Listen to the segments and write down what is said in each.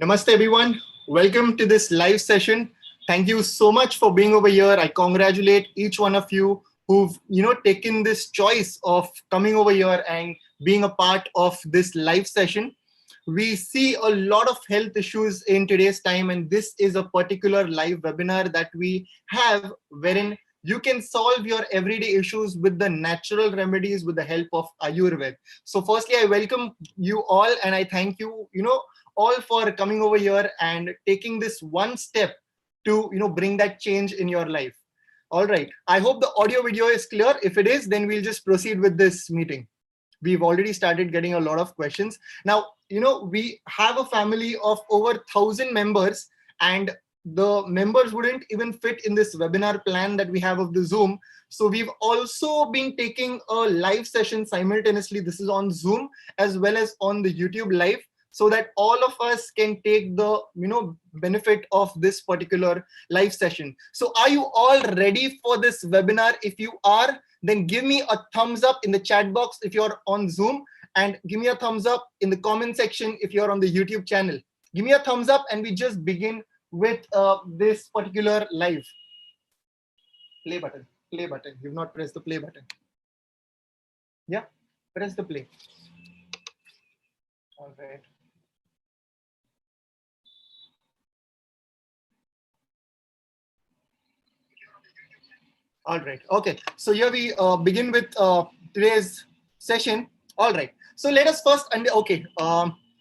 Namaste, everyone. Welcome to this live session. Thank you so much for being over here. I congratulate each one of you who've taken this choice of coming over here and being a part of this live session. We see a lot of health issues in today's time, and this is a particular live webinar that we have wherein you can solve your everyday issues with the natural remedies with the help of Ayurveda. So firstly, I welcome you all and I thank you, all for coming over here and taking this one step to, bring that change in your life. All right. I hope the audio video is clear. If it is, then we'll just proceed with this meeting. We've already started getting a lot of questions. Now, we have a family of over 1,000 members, and the members wouldn't even fit in this webinar plan that we have of the Zoom. So we've also been taking a live session simultaneously. This is on Zoom as well as on the YouTube live, so that all of us can take the benefit of this particular live session. So are you all ready for this webinar? If you are, then give me a thumbs up in the chat box if you're on Zoom, and give me a thumbs up in the comment section if you're on the YouTube channel. Give me a thumbs up and we just begin with this particular live. Play button. You've not pressed the play button. Yeah, press the play. All right. All right. Okay. So here we begin with today's session. All right. So let us first okay.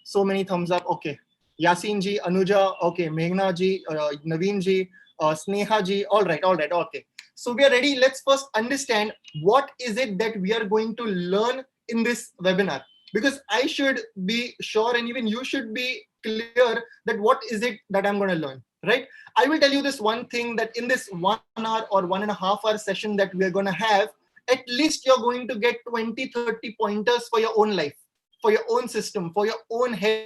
So many thumbs up. Okay. Yasin ji, Anuja. Okay. Meghna ji, Naveen ji, Sneha ji. All right. Okay. So we are ready. Let's first understand what is it that we are going to learn in this webinar, because I should be sure and even you should be clear that what is it that I'm going to learn, right? I will tell you this one thing, that in this 1 hour or 1.5 hour session that we are going to have, at least you're going to get 20-30 pointers for your own life, for your own system, for your own health,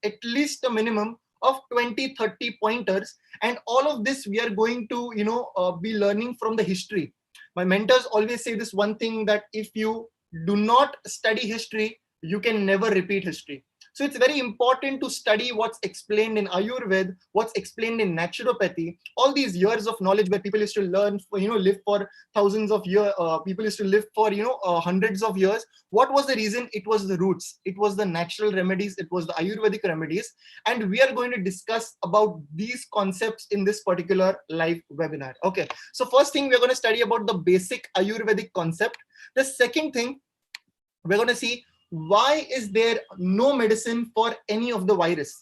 at least a minimum of 20-30 pointers. And all of this we are going to be learning from the history. My mentors always say this one thing, that if you do not study history, you can never repeat history. So it's very important to study what's explained in Ayurveda, what's explained in naturopathy, all these years of knowledge where people used to learn, live for thousands of years, people used to live for, hundreds of years. What was the reason? It was the roots. It was the natural remedies. It was the Ayurvedic remedies. And we are going to discuss about these concepts in this particular live webinar. Okay. So first thing, we're going to study about the basic Ayurvedic concept. The second thing, we're going to see why is there no medicine for any of the virus,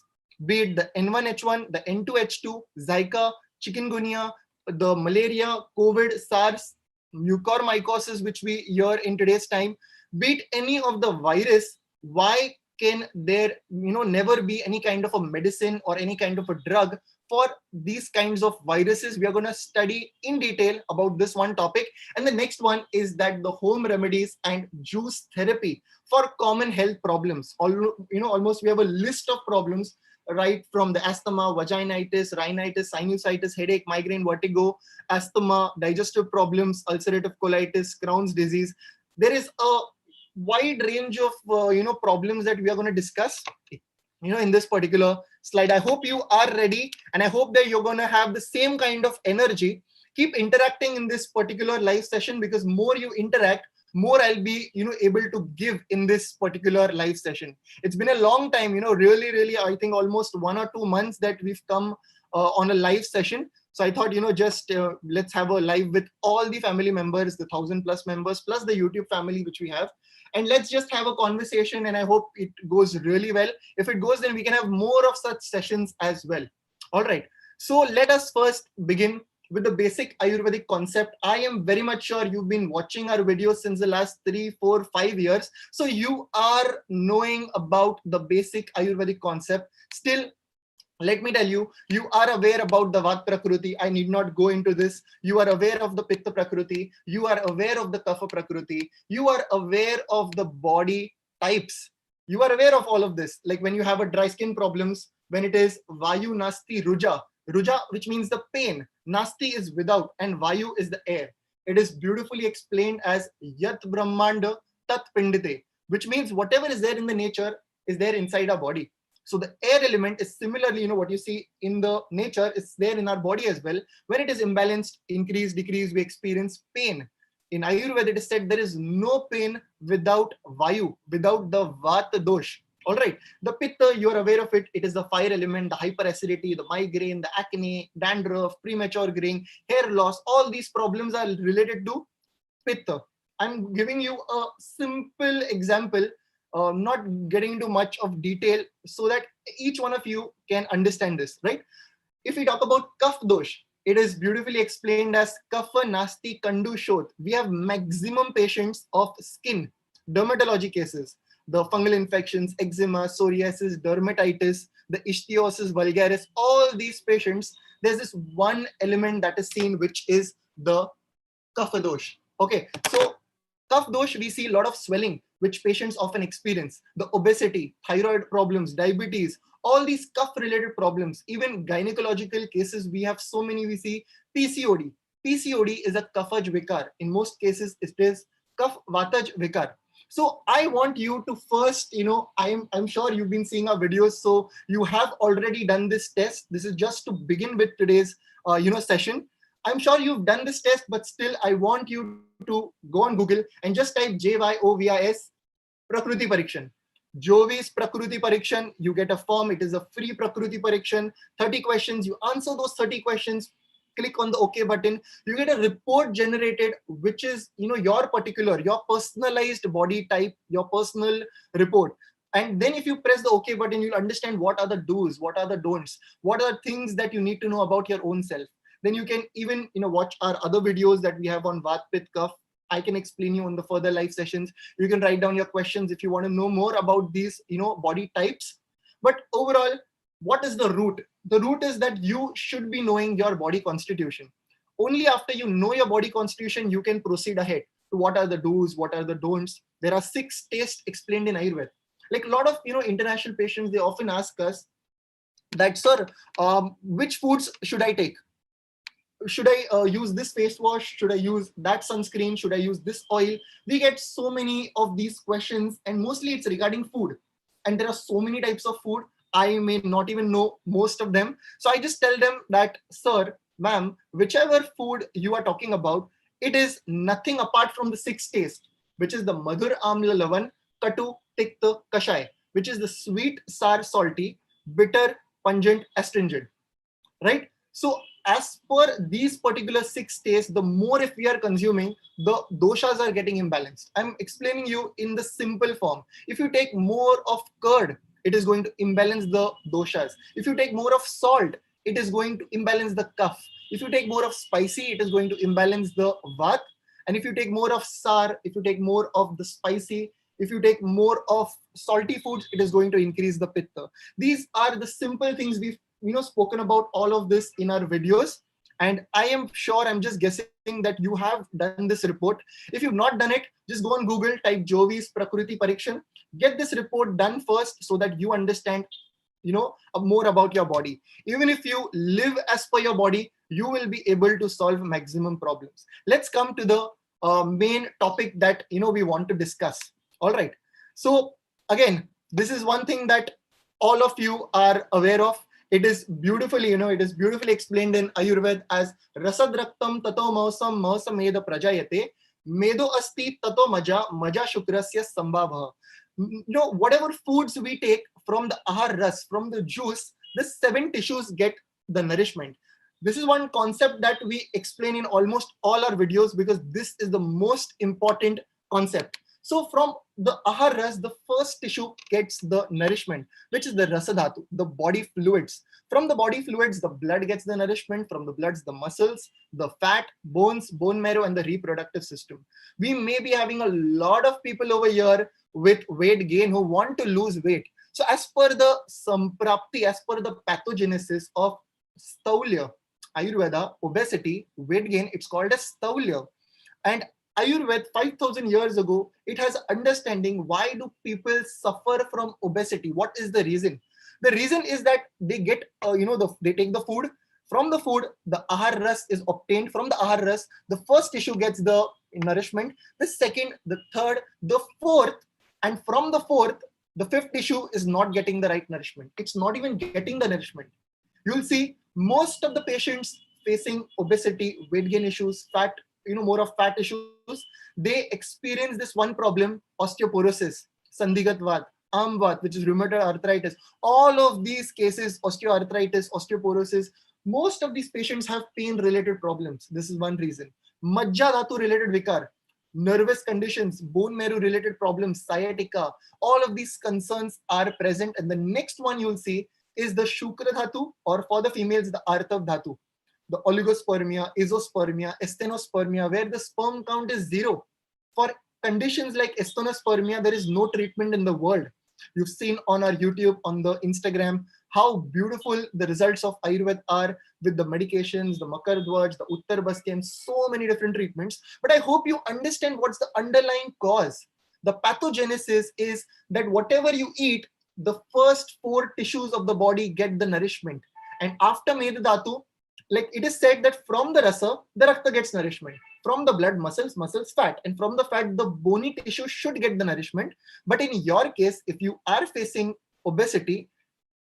be it the N1H1, the N2H2, Zika, chikungunya, the malaria, COVID, SARS, mucormycosis, which we hear in today's time, be it any of the virus. Why can there never be any kind of a medicine or any kind of a drug for these kinds of viruses? We are going to study in detail about this one topic. And the next one is that the home remedies and juice therapy for common health problems. Almost we have a list of problems, right from the asthma, vaginitis, rhinitis, sinusitis, headache, migraine, vertigo, asthma, digestive problems, ulcerative colitis, Crohn's disease. There is a wide range of problems that we are going to discuss in this particular slide. I hope you are ready, and I hope that you're going to have the same kind of energy. Keep interacting in this particular live session, because more you interact, more I'll be able to give in this particular live session. It's been a long time, really, I think almost 1 or 2 months that we've come on a live session. So I thought, just let's have a live with all the family members, the 1,000+ members, plus the YouTube family which we have. And let's just have a conversation, and I hope it goes really well. If it goes, then we can have more of such sessions as well. All right. So let us first begin with the basic Ayurvedic concept. I am very much sure you've been watching our videos since the last 3, 4, 5 years. So you are knowing about the basic Ayurvedic concept. Still, let me tell you, you are aware about the Vata Prakriti. I need not go into this. You are aware of the Pitta Prakriti. You are aware of the Kapha Prakriti. You are aware of the body types. You are aware of all of this. Like when you have a dry skin problems, when it is Vayu Nasti Ruja. Ruja, which means the pain. Nasti is without, and Vayu is the air. It is beautifully explained as Yat Brahmanda Tat Pindite, which means whatever is there in the nature is there inside our body. So the air element is similarly, what you see in the nature is there in our body as well. When it is imbalanced, increase, decrease, we experience pain. In Ayurveda, it is said there is no pain without Vayu, without the Vata dosh. All right. The Pitta, you're aware of it. It is the fire element, the hyperacidity, the migraine, the acne, dandruff, premature graying, hair loss. All these problems are related to Pitta. I'm giving you a simple example, not getting into much of detail so that each one of you can understand this, right? If we talk about Kapha dosh, it is beautifully explained as Kapha Nasti Kandu Shot. We have maximum patients of skin, dermatology cases, the fungal infections, eczema, psoriasis, dermatitis, the ichthyosis vulgaris, all these patients, there's this one element that is seen, which is the Kapha dosh. Okay, so Kapha dosh, we see a lot of swelling, which patients often experience. The obesity, thyroid problems, diabetes, all these cough related problems, even gynecological cases, we have so many. We see PCOD. PCOD is a Kaphaj Vikar. In most cases, it is Kaph Vataj Vikar. So I want you to first, I'm sure you've been seeing our videos, so you have already done this test. This is just to begin with today's, session. I'm sure you've done this test, but still I want you to go on Google and just type Jyovis Prakruti Parikshan. Jyovis Prakruti Parikshan, you get a form. It is a free Prakruti Parikshan, 30 questions. You answer those 30 questions, click on the OK button. You get a report generated, which is, your particular, your personalized body type, your personal report. And then if you press the OK button, you'll understand what are the do's, what are the don'ts, what are things that you need to know about your own self. Then you can even, watch our other videos that we have on Vat, Pitta, Kapha. I can explain you on the further live sessions. You can write down your questions if you want to know more about these, body types. But overall, what is the root? The root is that you should be knowing your body constitution. Only after you know your body constitution, you can proceed ahead to what are the do's, what are the don'ts. There are 6 tastes explained in Ayurveda. Like a lot of, international patients, they often ask us that, sir, which foods should I take? Should I use this face wash? Should I use that sunscreen? Should I use this oil? We get so many of these questions, and mostly it's regarding food. And there are so many types of food. I may not even know most of them. So I just tell them that, sir, ma'am, whichever food you are talking about, it is nothing apart from the 6 tastes, which is the Madhur Amla Lavan, Katu, Tikta, Kashai, which is the sweet, sour, salty, bitter, pungent, astringent, right? So as per these particular 6 tastes, the more if we are consuming, the doshas are getting imbalanced. I'm explaining you in the simple form. If you take more of curd, it is going to imbalance the doshas. If you take more of salt, it is going to imbalance the kapha. If you take more of spicy, it is going to imbalance the vat. And if you take more of sour, if you take more of the spicy, if you take more of salty foods, it is going to increase the pitta. These are the simple things we've spoken about all of this in our videos, and I am sure, I'm just guessing that you have done this report. If you've not done it, just go on Google, type Jyovis Prakruti Parikshan, get this report done first so that you understand more about your body. Even if you live as per your body, you will be able to solve maximum problems. Let's come to the main topic that we want to discuss. All right, so again, this is one thing that all of you are aware of. It is beautifully, it is beautifully explained in Ayurveda as Rasad Raktam Tato Mausam Mausameda Prajayate Medo Asti Tato Maja Maja Shukrasya Sambhavah. Whatever foods we take from the ahar ras, from the juice, the 7 tissues get the nourishment. This is one concept that we explain in almost all our videos because this is the most important concept. So from the ahar ras, the first tissue gets the nourishment, which is the rasadhatu, the body fluids. From the body fluids, the blood gets the nourishment. From the bloods, the muscles, the fat, bones, bone marrow, and the reproductive system. We may be having a lot of people over here with weight gain who want to lose weight. So as per the samprapti, as per the pathogenesis of staulya, Ayurveda, obesity, weight gain, it's called as staulya. And Ayurveda 5,000 years ago, it has understanding why do people suffer from obesity? What is the reason? The reason is that they get, they take the food. From the food, the ahar ras is obtained. From the ahar ras, the first tissue gets the nourishment, the second, the third, the fourth, and from the fourth, The fifth tissue is not getting the right nourishment. It's not even getting the nourishment. You'll see most of the patients facing obesity, weight gain issues, fat, more of fat issues, they experience this one problem, osteoporosis, Sandhigat Vat, Amvat, which is rheumatoid arthritis. All of these cases, osteoarthritis, osteoporosis, most of these patients have pain-related problems. This is one reason. Majja dhatu related vikar, nervous conditions, bone marrow related problems, sciatica, all of these concerns are present. And the next one you'll see is the Shukra dhatu, or for the females, the Artav dhatu, the oligospermia, isospermia, astenospermia, where the sperm count is zero. For conditions like astenospermia, there is no treatment in the world. You've seen on our YouTube, on the Instagram, how beautiful the results of Ayurveda are with the medications, the Makardhwaj, the Uttar Baskem, so many different treatments. But I hope you understand what's the underlying cause. The pathogenesis is that whatever you eat, the first four tissues of the body get the nourishment. And after Medha Dhatu, like it is said that from the rasa, the rakta gets nourishment. From the blood, muscles, fat. And from the fat, the bony tissue should get the nourishment. But in your case, if you are facing obesity,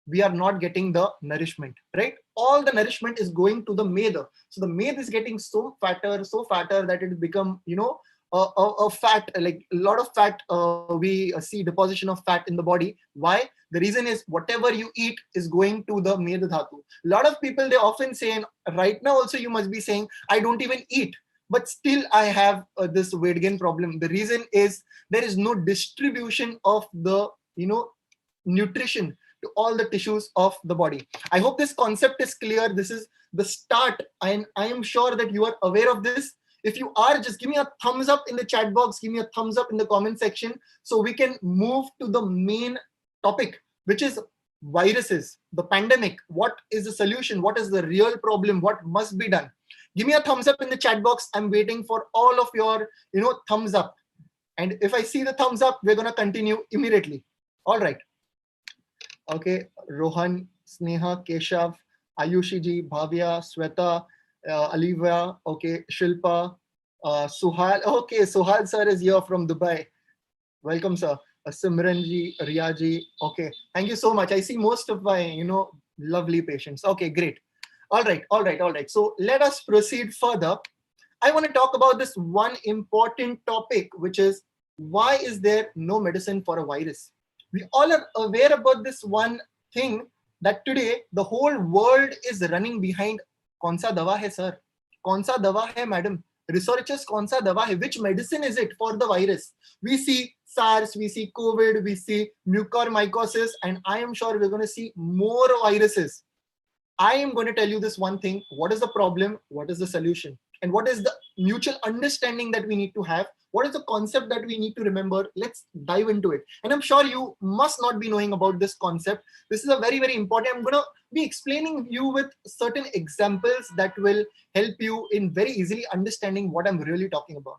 we are not getting the nourishment, right? All the nourishment is going to the medha. So the medha is getting so fatter that it become, a fat, like a lot of fat, we see deposition of fat in the body. Why? The reason is whatever you eat is going to the medha dhatu. A lot of people, they often say, and right now also you must be saying, I don't even eat, but still I have this weight gain problem. The reason is there is no distribution of the, nutrition to all the tissues of the body. I hope this concept is clear. This is the start, and I am sure that you are aware of this. If you are, just give me a thumbs up in the chat box, give me a thumbs up in the comment section, so we can move to the main topic, which is viruses, the pandemic. What is the solution? What is the real problem? What must be done? Give me a thumbs up in the chat box. I'm waiting for all of your, thumbs up. And if I see the thumbs up, we're going to continue immediately. All right. Okay. Rohan, Sneha, Keshav, Ayushi ji, Bhavya, Sweta, Alivia, okay, Shilpa, Suhal. Okay, Suhal sir is here from Dubai. Welcome, sir. Simran ji, Riya ji. Okay, thank you so much. I see most of my, lovely patients. Okay, great. All right. So let us proceed further. I want to talk about this one important topic, which is why is there no medicine for a virus? We all are aware about this one thing, that today the whole world is running behind kaun sa dawa hai sir? Kaun sa dawa hai madam? Researchers, kaun sa dawa hai? Which medicine is it for the virus? We see SARS, we see COVID, we see mucormycosis, and I am sure we're going to see more viruses. I am going to tell you this one thing. What is the problem? What is the solution? And what is the mutual understanding that we need to have? What is the concept that we need to remember? Let's dive into it. And I'm sure you must not be knowing about this concept. This is a very, very important. I'm going to be explaining you with certain examples that will help you in very easily understanding what I'm really talking about.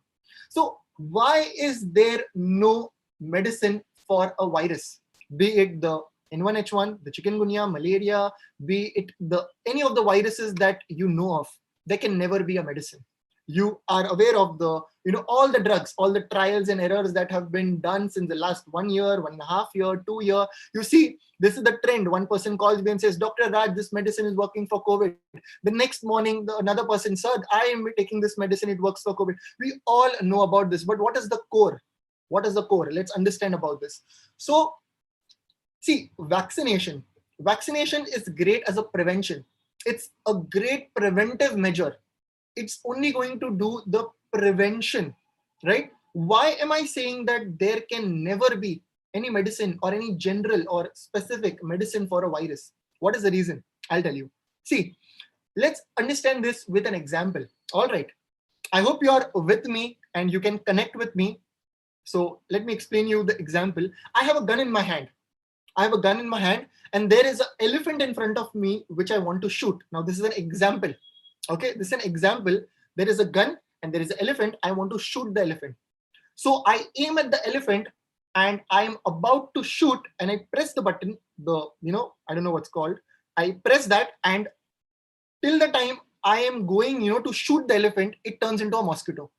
So why is there no medicine for a virus? Be it the N1H1, the chikungunya, malaria, be it any of the viruses that you know of, there can never be a medicine. You are aware of the, all the drugs, all the trials and errors that have been done since the last 1 year, 1.5 year, 2 year. You see, this is the trend. One person calls me and says, Dr. Raj, this medicine is working for COVID. The next morning, another person said, I am taking this medicine, it works for COVID. We all know about this, but what is the core? What is the core? Let's understand about this. So, see, vaccination. Vaccination is great as a prevention. It's a great preventive measure. It's only going to do the prevention, right? Why am I saying that there can never be any medicine or any general or specific medicine for a virus? What is the reason? I'll tell you. See, let's understand this with an example. All right. I hope you are with me and you can connect with me. So let me explain you the example. I have a gun in my hand. And there is an elephant in front of me, which I want to shoot. Now, this is an example. Okay, this is an example. There is a gun and there is an elephant. I want to shoot the elephant. So I aim at the elephant and I am about to shoot, and I press the button, I don't know what's called. I press that, and till the time I am going, to shoot the elephant, it turns into a mosquito.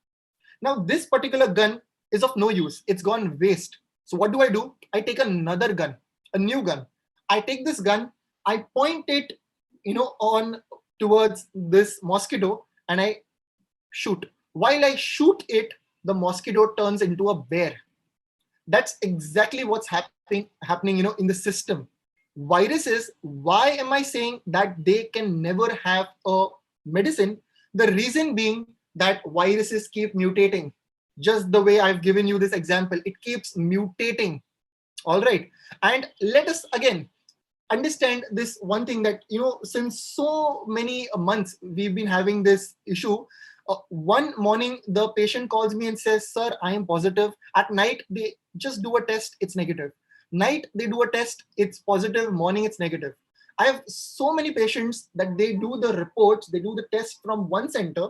Now, this particular gun is of no use. It's gone waste. So what do? I take another gun, a new gun. I take this gun, I point it, on towards this mosquito, and I shoot. While I shoot it, the mosquito turns into a bear. That's exactly what's happening, in the system. Viruses, why am I saying that they can never have a medicine? The reason being that viruses keep mutating. Just the way I've given you this example, it keeps mutating. All right. And let us again understand this one thing, that since so many months we've been having this issue. One morning the patient calls me and says, sir, I am positive. At night they just do a test, it's negative. Night they do a test, it's positive. Morning it's negative. I have so many patients that they do the reports, they do the test from one center,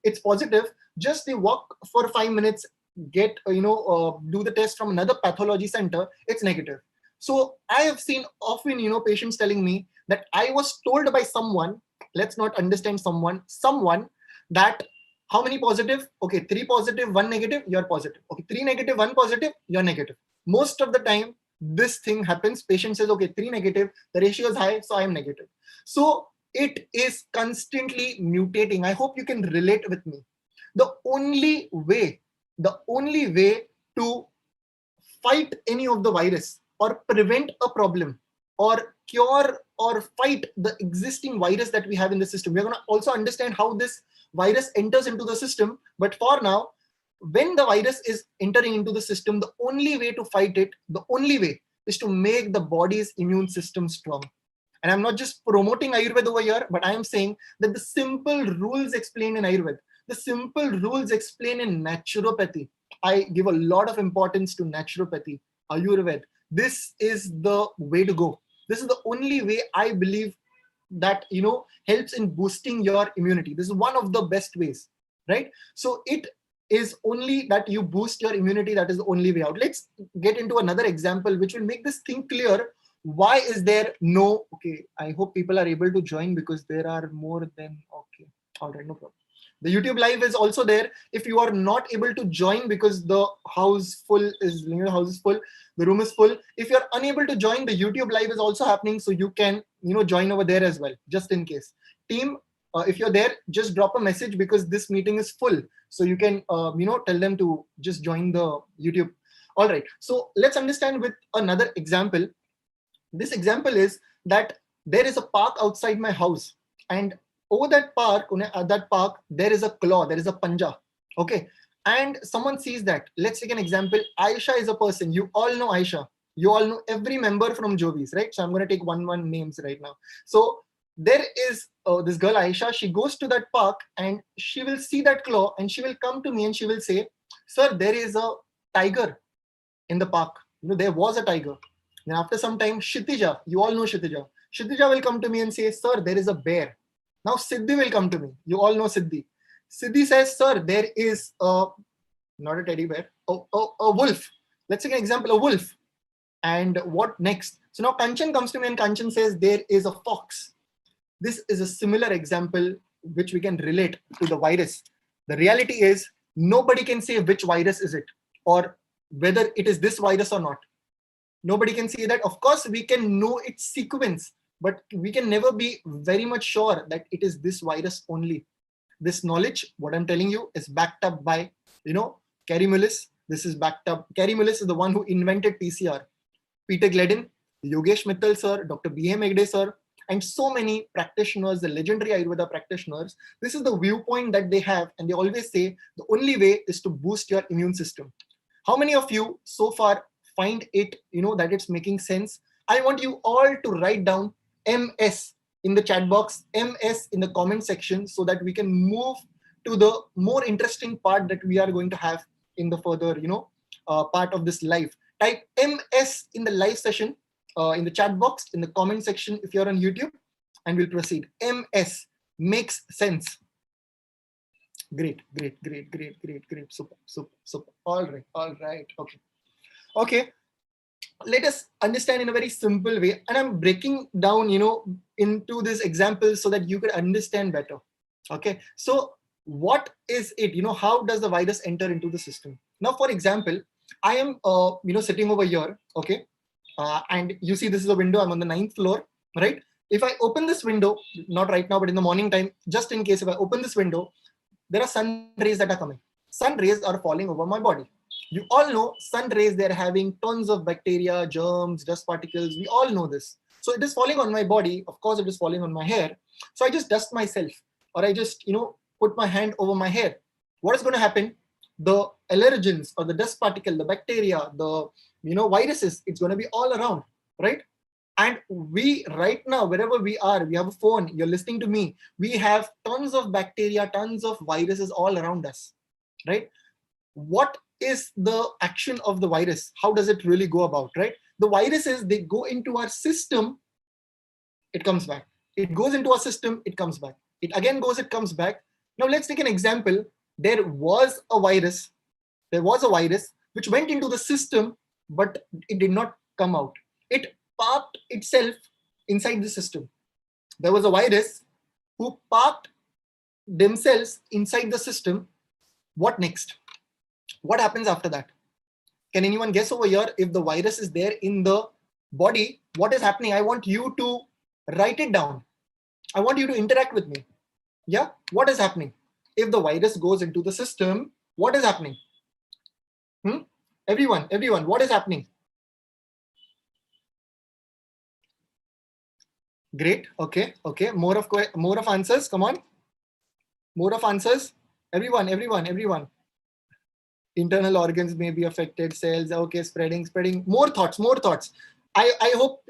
it's positive. Just they walk for 5 minutes, get do the test from another pathology center, it's negative. So I have seen often, patients telling me that I was told by someone, let's not understand someone, that how many positive? Okay, 3 positive, 1 negative, you're positive. Okay, 3 negative, 1 positive, you're negative. Most of the time, this thing happens. Patient says, okay, 3 negative, the ratio is high, so I am negative. So it is constantly mutating. I hope you can relate with me. The only way to fight any of the virus or prevent a problem or cure or fight the existing virus that we have in the system. We're going to also understand how this virus enters into the system. But for now, when the virus is entering into the system, the only way to fight it, the only way is to make the body's immune system strong. And I'm not just promoting Ayurveda over here, but I am saying that the simple rules explained in Ayurveda, the simple rules explained in naturopathy. I give a lot of importance to naturopathy, Ayurveda. This is the way to go. This is the only way I believe that helps in boosting your immunity. This is one of the best ways, right? So it is only that you boost your immunity. That is the only way out. Let's get into another example which will make this thing clear. Why is there no, okay, I hope people are able to join because there are more than, okay, all right, no problem. The YouTube live is also there. If you are not able to join because the house full is, house is full, the room is full. If you're unable to join, the YouTube live is also happening. So you can, join over there as well, just in case. Team, if you're there, just drop a message because this meeting is full. So you can, tell them to just join the YouTube. All right. So let's understand with another example. This example is that there is a park outside my house, and over that park, there is a claw, there is a panja. Okay. And someone sees that. Let's take an example. Aisha is a person. You all know Aisha. You all know every member from Jyovis, right? So I'm going to take one names right now. So there is this girl Aisha. She goes to that park and she will see that claw and she will come to me and she will say, sir, there is a tiger in the park. There was a tiger. Then after some time, Kshitija, you all know Kshitija. Kshitija will come to me and say, sir, there is a bear. Now Siddhi will come to me. You all know Siddhi. Siddhi says, sir, there is not a teddy bear, a wolf. Let's take an example, a wolf. And what next? So now Kanchan comes to me and Kanchan says, there is a fox. This is a similar example which we can relate to the virus. The reality is nobody can say which virus is it or whether it is this virus or not. Nobody can say that. Of course, we can know its sequence, but we can never be very much sure that it is this virus only. This knowledge, what I'm telling you, is backed up by, Carey Mullis. This is backed up. Carey Mullis is the one who invented PCR. Peter Gledin, Yogesh Mittal sir, Dr. B.A. Megde sir, and so many practitioners, the legendary Ayurveda practitioners. This is the viewpoint that they have, and they always say the only way is to boost your immune system. How many of you so far find it, that it's making sense? I want you all to write down MS in the chat box, MS in the comment section, so that we can move to the more interesting part that we are going to have in the further, part of this live. Type MS in the live session, in the chat box, in the comment section if you're on YouTube, and we'll proceed. MS makes sense. Great. Super. All right. Okay. Let us understand in a very simple way. And I'm breaking down, into this example so that you could understand better. Okay. So what is it? How does the virus enter into the system? Now, for example, I am, sitting over here, okay? And you see this is a window, I'm on the 9th floor, right? If I open this window, not right now, but in the morning time, just in case if I open this window, there are sun rays that are coming. Sun rays are falling over my body. You all know sun rays, they're having tons of bacteria, germs, dust particles. We all know this. So it is falling on my body. Of course, it is falling on my hair. So I just dust myself, or I just, put my hand over my hair. What is going to happen? The allergens or the dust particle, the bacteria, the viruses, it's going to be all around, right? And we right now, wherever we are, we have a phone, you're listening to me, we have tons of bacteria, tons of viruses all around us, right? What is the action of the virus? How does it really go about, right? The viruses, they go into our system, it comes back. It goes into our system, it comes back. It again goes, it comes back. Now let's take an example. There was a virus which went into the system, but it did not come out. It parked itself inside the system. There was a virus who parked themselves inside the system. What next? What happens after that? Can anyone guess over here? If the virus is there in the body, what is happening? I want you to write it down. I want you to interact with me. Yeah, what is happening? If the virus goes into the system, what is happening? Everyone, what is happening? Great. Okay. More of answers. Come on. More of answers. Everyone. Internal organs may be affected. Cells. Okay. Spreading. More thoughts. I hope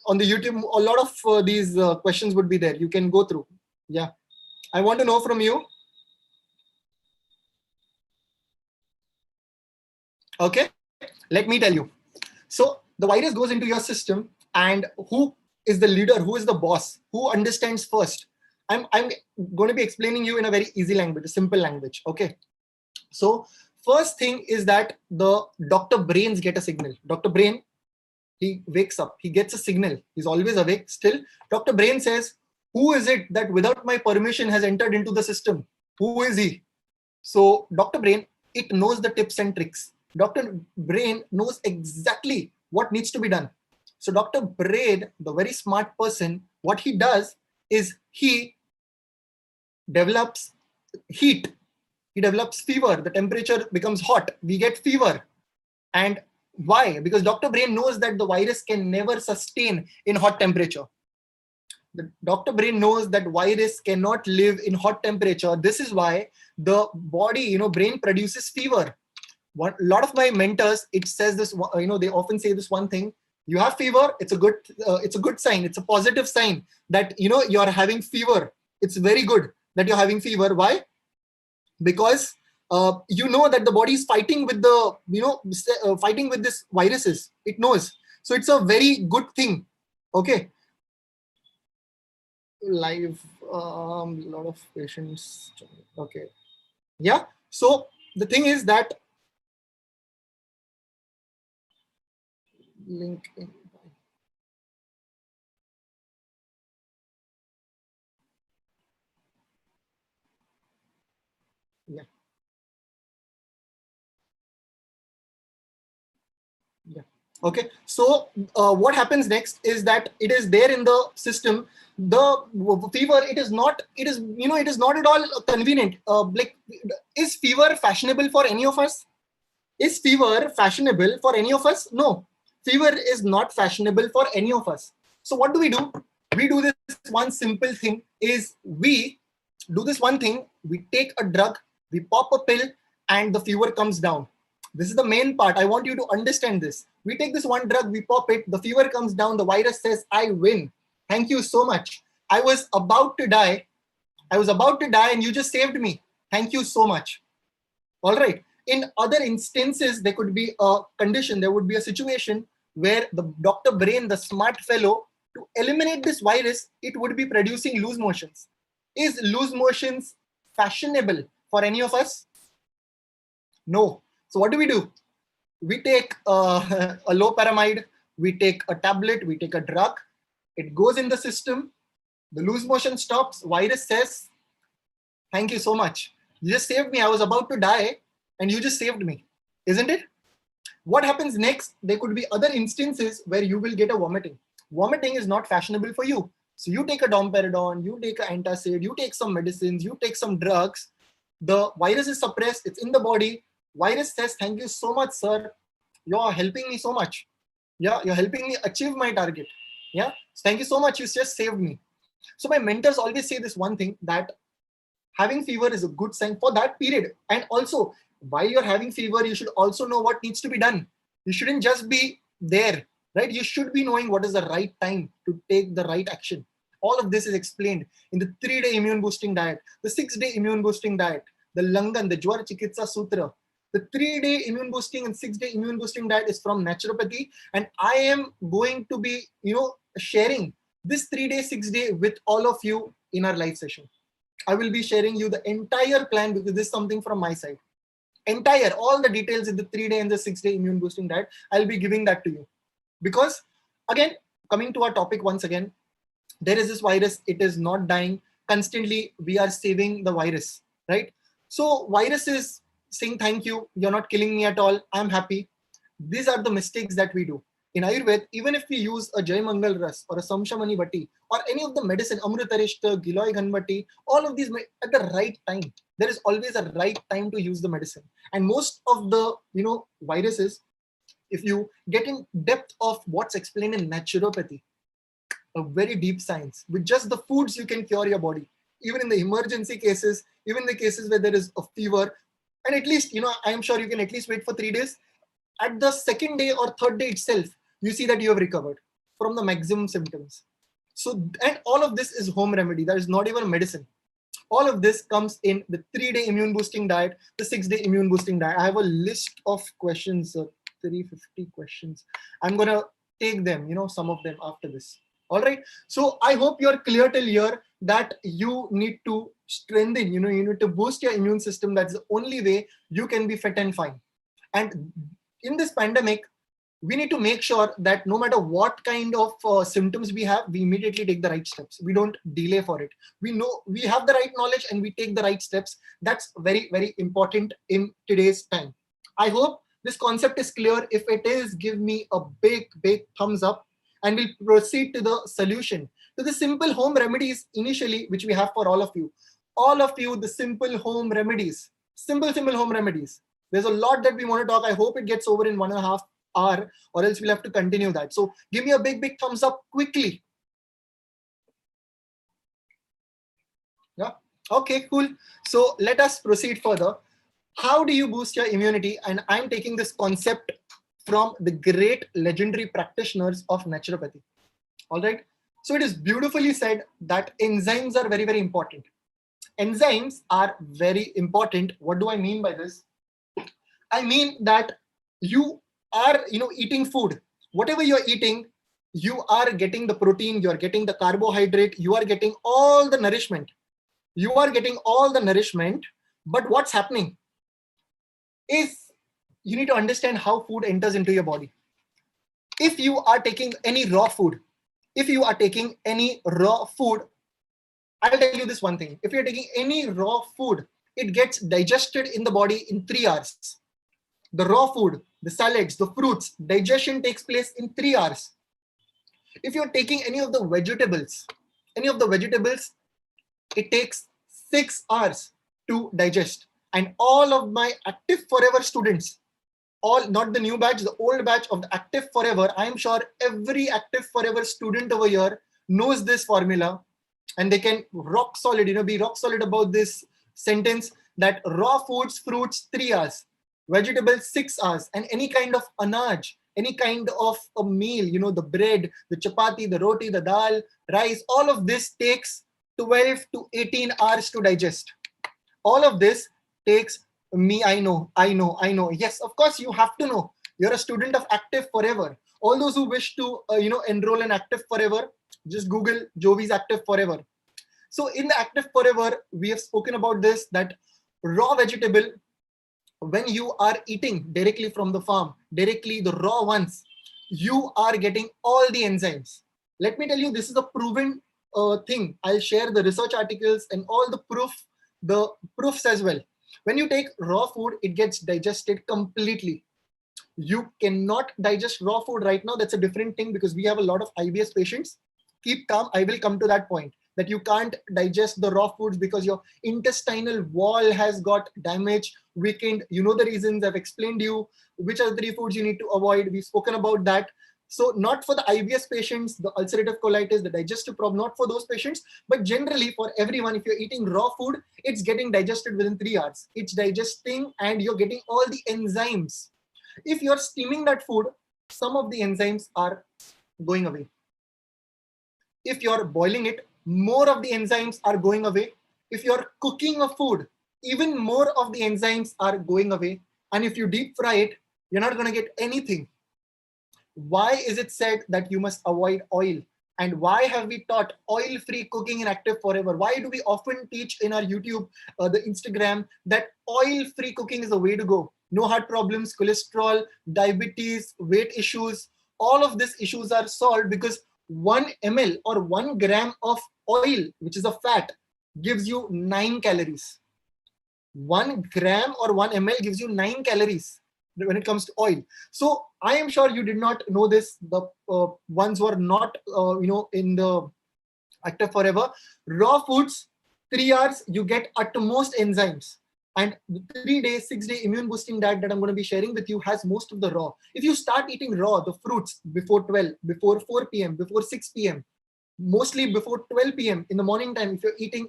on the YouTube a lot of these questions would be there. You can go through. Yeah. I want to know from you. Okay. Let me tell you. So the virus goes into your system, and who is the leader? Who is the boss? Who understands first? I'm going to be explaining you in a very easy language, a simple language. Okay. So first thing is that the Dr. Brains get a signal. Dr. Brain, he wakes up. He gets a signal. He's always awake. Still, Dr. Brain says, who is it that without my permission has entered into the system? Who is he? So Dr. Brain, it knows the tips and tricks. Dr. Brain knows exactly what needs to be done. So Dr. Brain, the very smart person, what he does is he develops heat. He develops fever. The temperature becomes hot. We get fever. And why? Because Dr. Brain knows that the virus can never sustain in hot temperature. The Dr. Brain knows that virus cannot live in hot temperature. This is why the body, brain produces fever. A lot of my mentors, it says this, they often say this one thing: you have fever, it's a good sign, it's a positive sign that you're having fever. It's very good that you're having fever. Why? Because that the body is fighting with the fighting with this viruses. It knows, so it's a very good thing. Okay. Live, lot of patients. Okay. Yeah. So the thing is that link in. Yeah. Okay. So what happens next is that it is there in the system. The fever, it is not at all convenient. Is fever fashionable for any of us? Is fever fashionable for any of us? No. Fever is not fashionable for any of us. So what do? We do this one simple thing is we do this one thing. We take a drug, we pop a pill, and the fever comes down. This is the main part. I want you to understand this. We take this one drug, we pop it, the fever comes down, the virus says, I win. Thank you so much. I was about to die, and you just saved me. Thank you so much. All right. In other instances, there could be a condition, there would be a situation where the Dr. Brain, the smart fellow, to eliminate this virus, it would be producing loose motions. Is loose motions fashionable for any of us? No. So what do? We take a loperamide, we take a tablet, we take a drug, it goes in the system, the loose motion stops, virus says, thank you so much. You just saved me. I was about to die and you just saved me. Isn't it? What happens next? There could be other instances where you will get a vomiting. Vomiting is not fashionable for you. So you take a domperidone, you take an antacid, you take some medicines, you take some drugs. The virus is suppressed, it's in the body. Virus says, thank you so much, sir. You're helping me so much. Yeah, you're helping me achieve my target. Yeah, thank you so much. You just saved me. So my mentors always say this one thing, that having fever is a good sign for that period. And also, while you're having fever, you should also know what needs to be done. You shouldn't just be there, right? You should be knowing what is the right time to take the right action. All of this is explained in the 3-day immune boosting diet, the 6-day immune boosting diet, the Langan, the Jwar Chikitsa Sutra. The 3-day immune boosting and 6-day immune boosting diet is from naturopathy. And I am going to be, sharing this 3-day, 6-day with all of you in our live session. I will be sharing you the entire plan because this is something from my side. All the details in the 3-day and the 6-day immune boosting diet, I'll be giving that to you. Because again, coming to our topic once again, there is this virus, it is not dying. Constantly, we are saving the virus, right? So virus is saying, thank you, you're not killing me at all, I'm happy. These are the mistakes that we do. In Ayurveda, even if we use a Jai Mangal Ras or a Samshamani Vati or any of the medicine, Amrutarishta, Giloy Ghanvati, all of these at the right time. There is always a right time to use the medicine. And most of the viruses, if you get in depth of what's explained in naturopathy, a very deep science, with just the foods you can cure your body. Even in the emergency cases, even the cases where there is a fever, and at least, I am sure you can at least wait for 3 days. At the 2nd day or 3rd day itself, you see that you have recovered from the maximum symptoms. So, and all of this is home remedy. That is not even a medicine. All of this comes in the 3-day immune boosting diet, the 6-day immune boosting diet. I have a list of questions, 350 questions. I'm going to take them, some of them after this. All right. So I hope you're clear till here that you need to strengthen, you need to boost your immune system. That's the only way you can be fit and fine. And in this pandemic, we need to make sure that no matter what kind of symptoms we have, we immediately take the right steps. We don't delay for it. We know we have the right knowledge and we take the right steps. That's very, very important in today's time. I hope this concept is clear. If it is, give me a big, big thumbs up, and we'll proceed to the solution, to the simple home remedies initially, which we have for all of you. All of you, the simple home remedies, simple home remedies. There's a lot that we want to talk. I hope it gets over in 1.5 hours, or else we'll have to continue that. So give me a big, big thumbs up quickly. Yeah. Okay, cool. So let us proceed further. How do you boost your immunity? And I'm taking this concept from the great legendary practitioners of naturopathy. All right. So it is beautifully said that enzymes are very, very important. Enzymes are very important. What do I mean by this? I mean that you are, eating food. Whatever you're eating, you are getting the protein, you're getting the carbohydrate, you are getting all the nourishment. You are getting all the nourishment. But what's happening is you need to understand how food enters into your body. If you are taking any raw food, I'll tell you this one thing. If you're taking any raw food, it gets digested in the body in 3 hours. The raw food, the salads, the fruits, digestion takes place in 3 hours. If you're taking any of the vegetables, it takes 6 hours to digest. And all of my Active Forever students, all, not the new batch, the old batch of the Active Forever, I am sure every Active Forever student over here knows this formula, and they can rock solid, be rock solid about this sentence, that raw foods, fruits, 3 hours, vegetables, 6 hours, and any kind of anaj, any kind of a meal, the bread, the chapati, the roti, the dal, rice, all of this takes 12 to 18 hours to digest. All of this takes me, I know. Yes, of course, you have to know. You're a student of Active Forever. All those who wish to, enroll in Active Forever, just Google Jyovis Active Forever. So in the Active Forever, we have spoken about this, that raw vegetable, when you are eating directly from the farm, directly the raw ones, you are getting all the enzymes. Let me tell you, this is a proven thing. I'll share the research articles and all the proofs as well. When you take raw food, it gets digested completely. You cannot digest raw food right now. That's a different thing because we have a lot of IBS patients. Keep calm. I will come to that point, that you can't digest the raw foods because your intestinal wall has got damaged, weakened. You know the reasons. I've explained to you which are the 3 foods you need to avoid. We've spoken about that. So not for the IBS patients, the ulcerative colitis, the digestive problem, not for those patients, but generally for everyone. If you're eating raw food, it's getting digested within 3 hours. It's digesting and you're getting all the enzymes. If you're steaming that food, some of the enzymes are going away. If you're boiling it, more of the enzymes are going away. If you're cooking a food, even more of the enzymes are going away. And if you deep fry it, you're not going to get anything. Why is it said that you must avoid oil? And why have we taught oil-free cooking in Active Forever? Why do we often teach in our YouTube, the Instagram, that oil-free cooking is the way to go? No heart problems, cholesterol, diabetes, weight issues, all of these issues are solved because 1 ml or 1 gram of oil, which is a fat, gives you 9 calories. 1 gram or 1 ml gives you 9 calories when it comes to oil. So I am sure you did not know this. The ones who are not, in the Active Forever, raw foods, 3 hours, you get at most enzymes. And the 3-day, 6-day immune boosting diet that I'm going to be sharing with you has most of the raw. If you start eating raw, the fruits before 12, before 4 p.m., before 6 p.m., mostly before 12 p.m. in the morning time, if you're eating,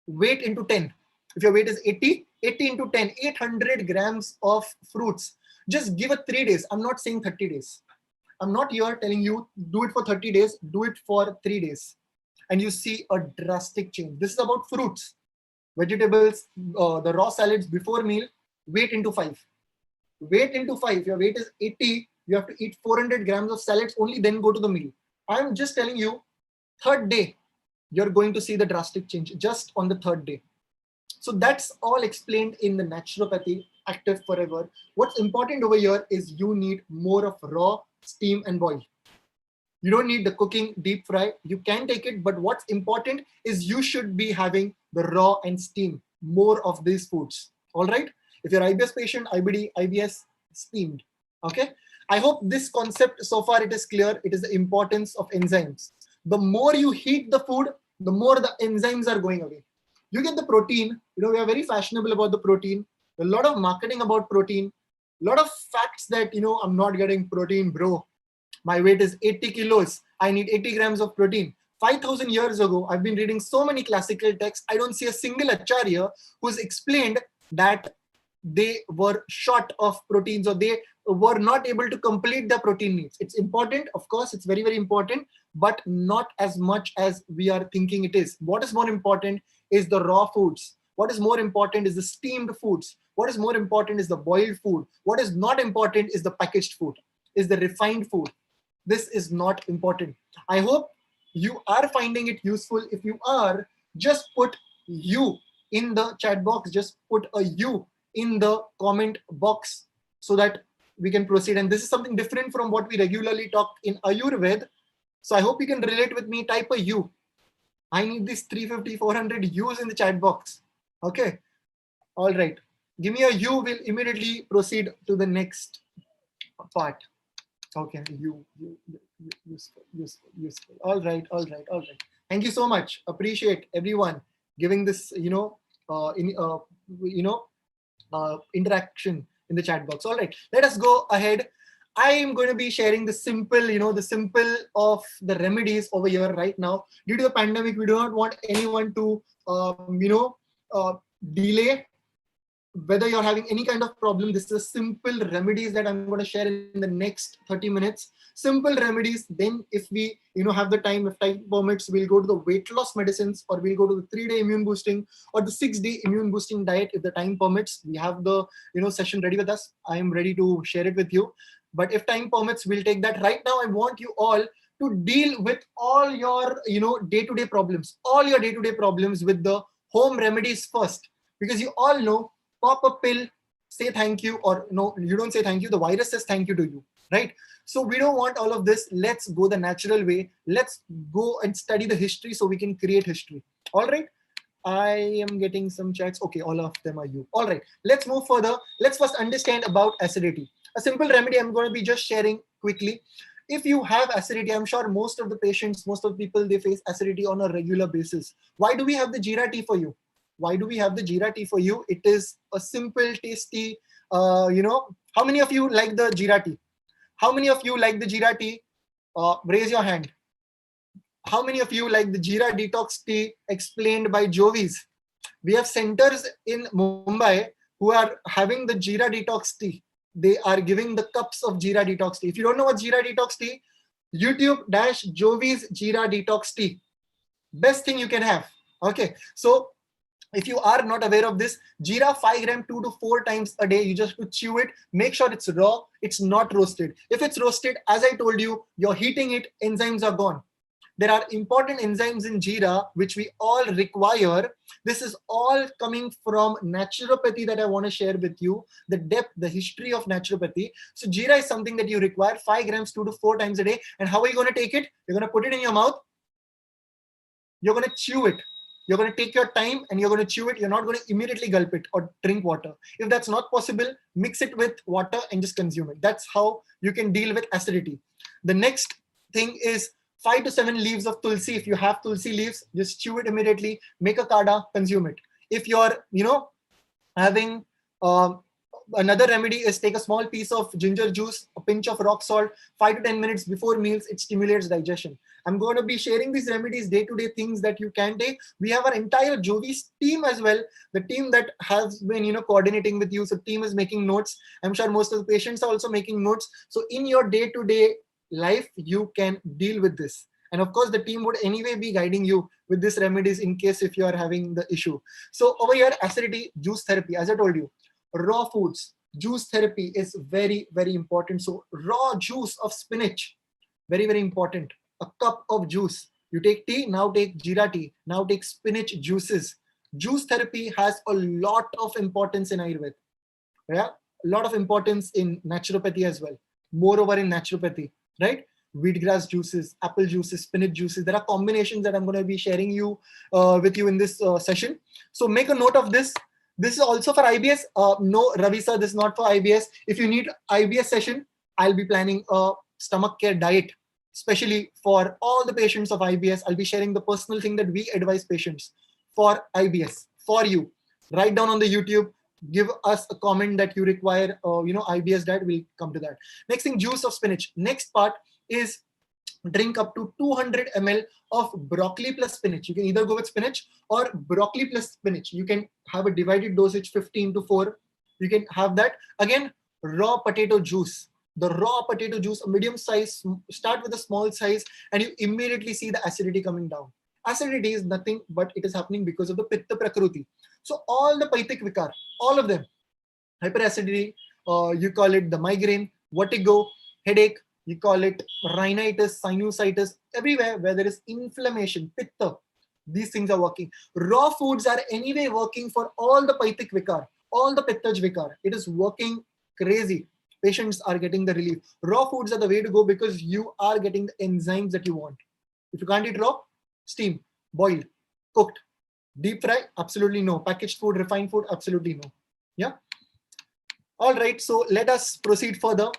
weight into 10. If your weight is 80 into 10, 800 grams of fruits. Just give it 3 days. I'm not saying 30 days. I'm not here telling you do it for 30 days, do it for 3 days. And you see a drastic change. This is about fruits, vegetables, the raw salads before meal, weight into 5. Weight into 5. If your weight is 80, you have to eat 400 grams of salads only, then go to the meal. I'm just telling you, 3rd day, you're going to see the drastic change just on the 3rd day. So that's all explained in the naturopathy Active Forever. What's important over here is you need more of raw, steam and boil. You don't need the cooking, deep fry. You can take it, but what's important is you should be having the raw and steam, more of these foods. All right. If you're IBS patient, IBD, IBS, steamed. Okay. I hope this concept so far it is clear. It is the importance of enzymes. The more you heat the food, the more the enzymes are going away. You get the protein. We are very fashionable about the protein. A lot of marketing about protein. A lot of facts that, I'm not getting protein, bro. My weight is 80 kilos. I need 80 grams of protein. 5,000 years ago, I've been reading so many classical texts. I don't see a single acharya who's explained that they were short of proteins or they were not able to complete their protein needs. It's important. Of course, it's very, very important, but not as much as we are thinking it is. What is more important is the raw foods. What is more important is the steamed foods. What is more important is the boiled food. What is not important is the packaged food, is the refined food. This is not important. I hope you are finding it useful. If you are, just put you in the chat box. Just put a you in the comment box so that we can proceed. And this is something different from what we regularly talk in Ayurveda. So I hope you can relate with me. Type a you. I need this 350, 400 U's in the chat box. Okay. All right. Give me a U. We'll immediately proceed to the next part. Okay. Useful. All right. Thank you so much. Appreciate everyone giving this, interaction in the chat box. All right. Let us go ahead. I am going to be sharing the simple, the simple of the remedies over here right now. Due to the pandemic, we do not want anyone to, delay. Whether you're having any kind of problem, this is simple remedies that I'm going to share in the next 30 minutes. Simple remedies. Then if we, have the time, if time permits, we'll go to the weight loss medicines, or we'll go to the 3-day immune boosting or the 6-day immune boosting diet. If the time permits, we have the, session ready with us. I am ready to share it with you. But if time permits, we'll take that. Right now, I want you all to deal with all your, day-to-day problems, with the home remedies first, because you all know, pop a pill, say thank you, or no, you don't say thank you. The virus says thank you to you, right? So we don't want all of this. Let's go the natural way. Let's go and study the history so we can create history. All right. I am getting some chats. Okay, all of them are you. All right, let's move further. Let's first understand about acidity. A simple remedy I'm going to be just sharing quickly. If you have acidity, I'm sure most of the patients, most of the people, they face acidity on a regular basis. Why do we have the Jeera tea for you? Why do we have the Jeera tea for you? It is a simple, tasty, how many of you like the Jeera tea? How many of you like the Jeera tea? Raise your hand. How many of you like the Jeera detox tea explained by Jyovis? We have centers in Mumbai who are having the Jeera detox tea. They are giving the cups of Jeera detox tea. If you don't know what Jeera detox tea, YouTube dash Jyovis Jeera detox tea. Best thing you can have. Okay. So if you are not aware of this, Jeera 5 gram 2 to 4 times a day. You just have to chew it. Make sure it's raw. It's not roasted. If it's roasted, as I told you, you're heating it. Enzymes are gone. There are important enzymes in Jeera which we all require. This is all coming from naturopathy that I want to share with you, the depth, the history of naturopathy. So Jeera is something that you require 5 grams 2 to 4 times a day. And how are you going to take it? You're going to put it in your mouth. You're going to chew it. You're going to take your time and you're going to chew it. You're not going to immediately gulp it or drink water. If that's not possible, mix it with water and just consume it. That's how you can deal with acidity. The next thing is 5 to 7 leaves of tulsi. If you have tulsi leaves, just chew it immediately, make a kada, consume it. If you're, having another remedy is take a small piece of ginger juice, a pinch of rock salt, 5 to 10 minutes before meals. It stimulates digestion. I'm going to be sharing these remedies, day-to-day things that you can take. We have our entire Jyovis team as well, the team that has been, coordinating with you. So team is making notes. I'm sure most of the patients are also making notes. So in your day-to-day life, you can deal with this. And of course, the team would anyway be guiding you with these remedies in case if you are having the issue. So over here, acidity, juice therapy, as I told you, raw foods, juice therapy is very, very important. So raw juice of spinach, very, very important. A cup of juice. You take tea, now take Jeera tea, now take spinach juices. Juice therapy has a lot of importance in Ayurveda. Yeah, a lot of importance in naturopathy as well. Moreover, in naturopathy, right? Wheatgrass juices, apple juices, spinach juices. There are combinations that I'm going to be sharing with you in this session. So make a note of this. This is also for IBS. No, Ravi sir, this is not for IBS. If you need IBS session, I'll be planning a stomach care diet, especially for all the patients of IBS. I'll be sharing the personal thing that we advise patients for IBS for you. Write down on the YouTube. Give us a comment that you require, IBS diet. We'll come to that. Next thing, juice of spinach. Next part is drink up to 200 ml of broccoli plus spinach. You can either go with spinach or broccoli plus spinach. You can have a divided dosage 15 to 4. You can have that. Again, raw potato juice. The raw potato juice, a medium size, start with a small size, and you immediately see the acidity coming down. Acidity is nothing but it is happening because of the Pitta Prakruti. So all the Paitik Vikar, all of them, hyperacidity, you call it the migraine, vertigo, headache, you call it rhinitis, sinusitis, everywhere where there is inflammation, Pitta, these things are working. Raw foods are anyway working for all the Paitik Vikar, all the Pittaj Vikar. It is working crazy. Patients are getting the relief. Raw foods are the way to go because you are getting the enzymes that you want. If you can't eat raw, steam, boiled, cooked, deep fry, absolutely no. Packaged food, refined food, absolutely no. Yeah. All right. So let us proceed further.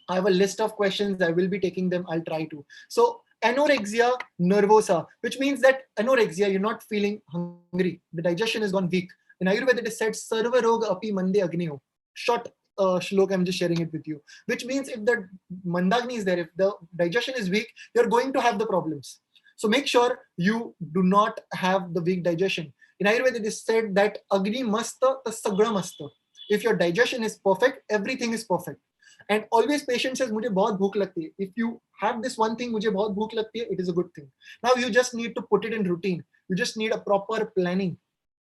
I have a list of questions. I will be taking them. I'll try to. So anorexia nervosa, which means that anorexia, you're not feeling hungry. The digestion has gone weak. In Ayurveda, it is said, Sarva roga api mande agniho. Short shlok, I'm just sharing it with you. Which means if the mandagni is there, if the digestion is weak, you're going to have the problems. So make sure you do not have the weak digestion. In Ayurveda, it is said that agni masta tasagra masta. If your digestion is perfect, everything is perfect. And always patient says, "Mujhe bahut bhook lagti hai." If you have this one thing, "Mujhe bahut bhook lagti hai," it is a good thing. Now you just need to put it in routine. You just need a proper planning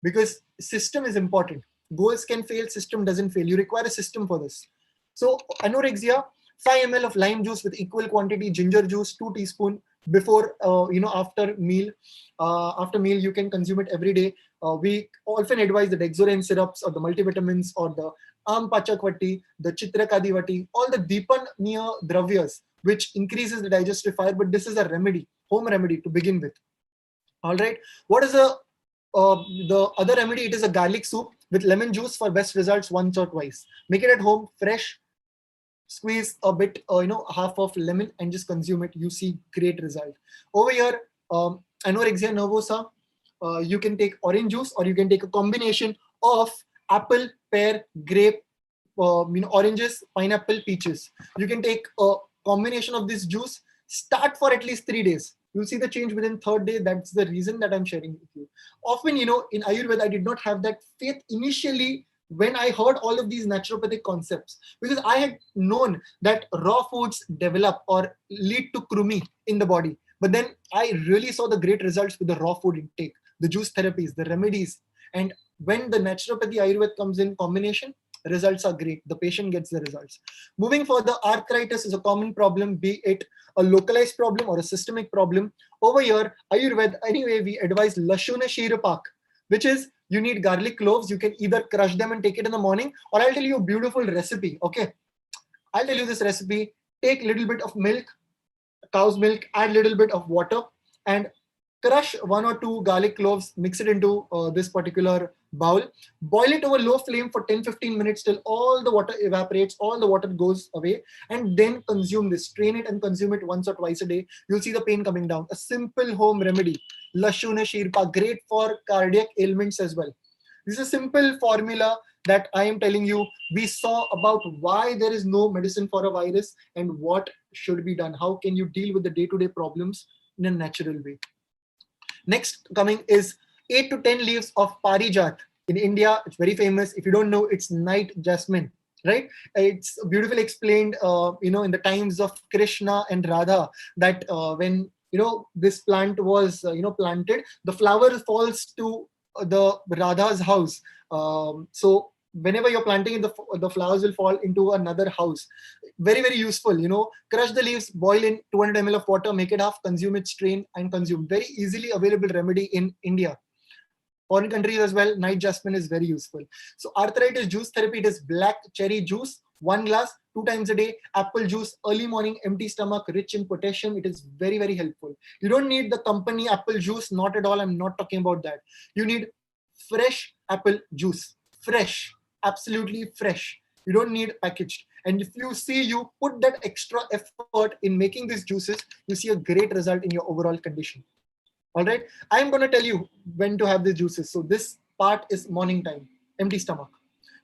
because system is important. Goals can fail, system doesn't fail. You require a system for this. So anorexia, 5 ml of lime juice with equal quantity ginger juice, 2 teaspoons before, after meal. After meal, you can consume it every day. We often advise the Dexoran syrups or the multivitamins or the Am Pachakvati, the Chitra Kadivati, all the Deepaniya Dravyas, which increases the digestive fire. But this is a remedy, home remedy to begin with. All right. What is the other remedy? It is a garlic soup with lemon juice for best results once or twice. Make it at home, fresh. squeeze a bit, half of lemon and just consume it. You see great result. Over here, anorexia nervosa, you can take orange juice, or you can take a combination of apple, pear, grape, oranges, pineapple, peaches. You can take a combination of this juice. Start for at least 3 days. You'll see the change within third day. That's the reason that I'm sharing with you. Often, in Ayurveda, I did not have that faith initially when I heard all of these naturopathic concepts, because I had known that raw foods develop or lead to krumi in the body. But then I really saw the great results with the raw food intake, the juice therapies, the remedies. And when the naturopathy Ayurveda comes in combination, results are great. The patient gets the results. Moving further, arthritis is a common problem, be it a localized problem or a systemic problem. Over here, Ayurveda, anyway, we advise Lashuna Shirapak, which is you need garlic cloves. You can either crush them and take it in the morning, or I'll tell you a beautiful recipe. Okay, I'll tell you this recipe. Take a little bit of milk, cow's milk, add a little bit of water, and crush 1 or 2 garlic cloves, mix it into this particular bowl, boil it over low flame for 10-15 minutes till all the water evaporates, all the water goes away, and then consume this. Strain it and consume it once or twice a day. You'll see the pain coming down. A simple home remedy. Lashuna Shirpa, great for cardiac ailments as well. This is a simple formula that I am telling you. We saw about why there is no medicine for a virus and what should be done. How can you deal with the day-to-day problems in a natural way? Next coming is 8 to 10 leaves of Parijat. In India, it's very famous. If you don't know, it's night jasmine, right? It's beautifully explained, in the times of Krishna and Radha, that when this plant was planted, the flower falls to the Radha's house. So whenever you're planting it, the flowers will fall into another house. Very, very useful. Crush the leaves, boil in 200 ml of water, make it half, consume it, strain and consume. Very easily available remedy in India. Foreign countries as well, night jasmine is very useful. So arthritis juice therapy, it is black cherry juice, 1 glass, 2 times a day. Apple juice, early morning, empty stomach, rich in potassium. It is very, very helpful. You don't need the company apple juice, not at all. I'm not talking about that. You need fresh apple juice, fresh, absolutely fresh. You don't need packaged. And if you put that extra effort in making these juices, you see a great result in your overall condition. All right. I'm going to tell you when to have the juices. So this part is morning time, empty stomach.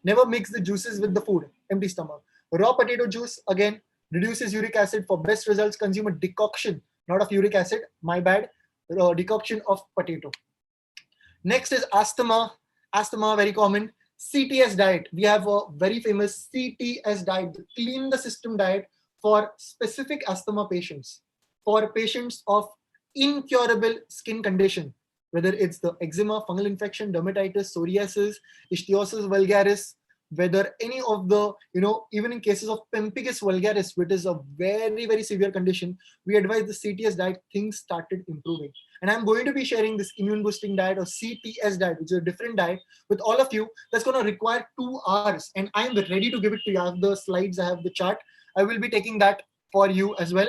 Never mix the juices with the food, empty stomach. Raw potato juice, again, reduces uric acid. For best results, consume a decoction, not of uric acid, my bad, decoction of potato. Next is asthma. Asthma, very common. CTS diet. We have a very famous CTS diet, the clean the system diet for specific asthma patients, for patients of incurable skin condition, whether it's the eczema, fungal infection, dermatitis, psoriasis, ichthyosis vulgaris, whether any of the, even in cases of pemphigus vulgaris, which is a very, very severe condition, we advise the CTS diet, things started improving. And I'm going to be sharing this immune boosting diet or CTS diet, which is a different diet, with all of you. That's going to require 2 hours. And I'm ready to give it to you. I have the slides, I have the chart. I will be taking that for you as well.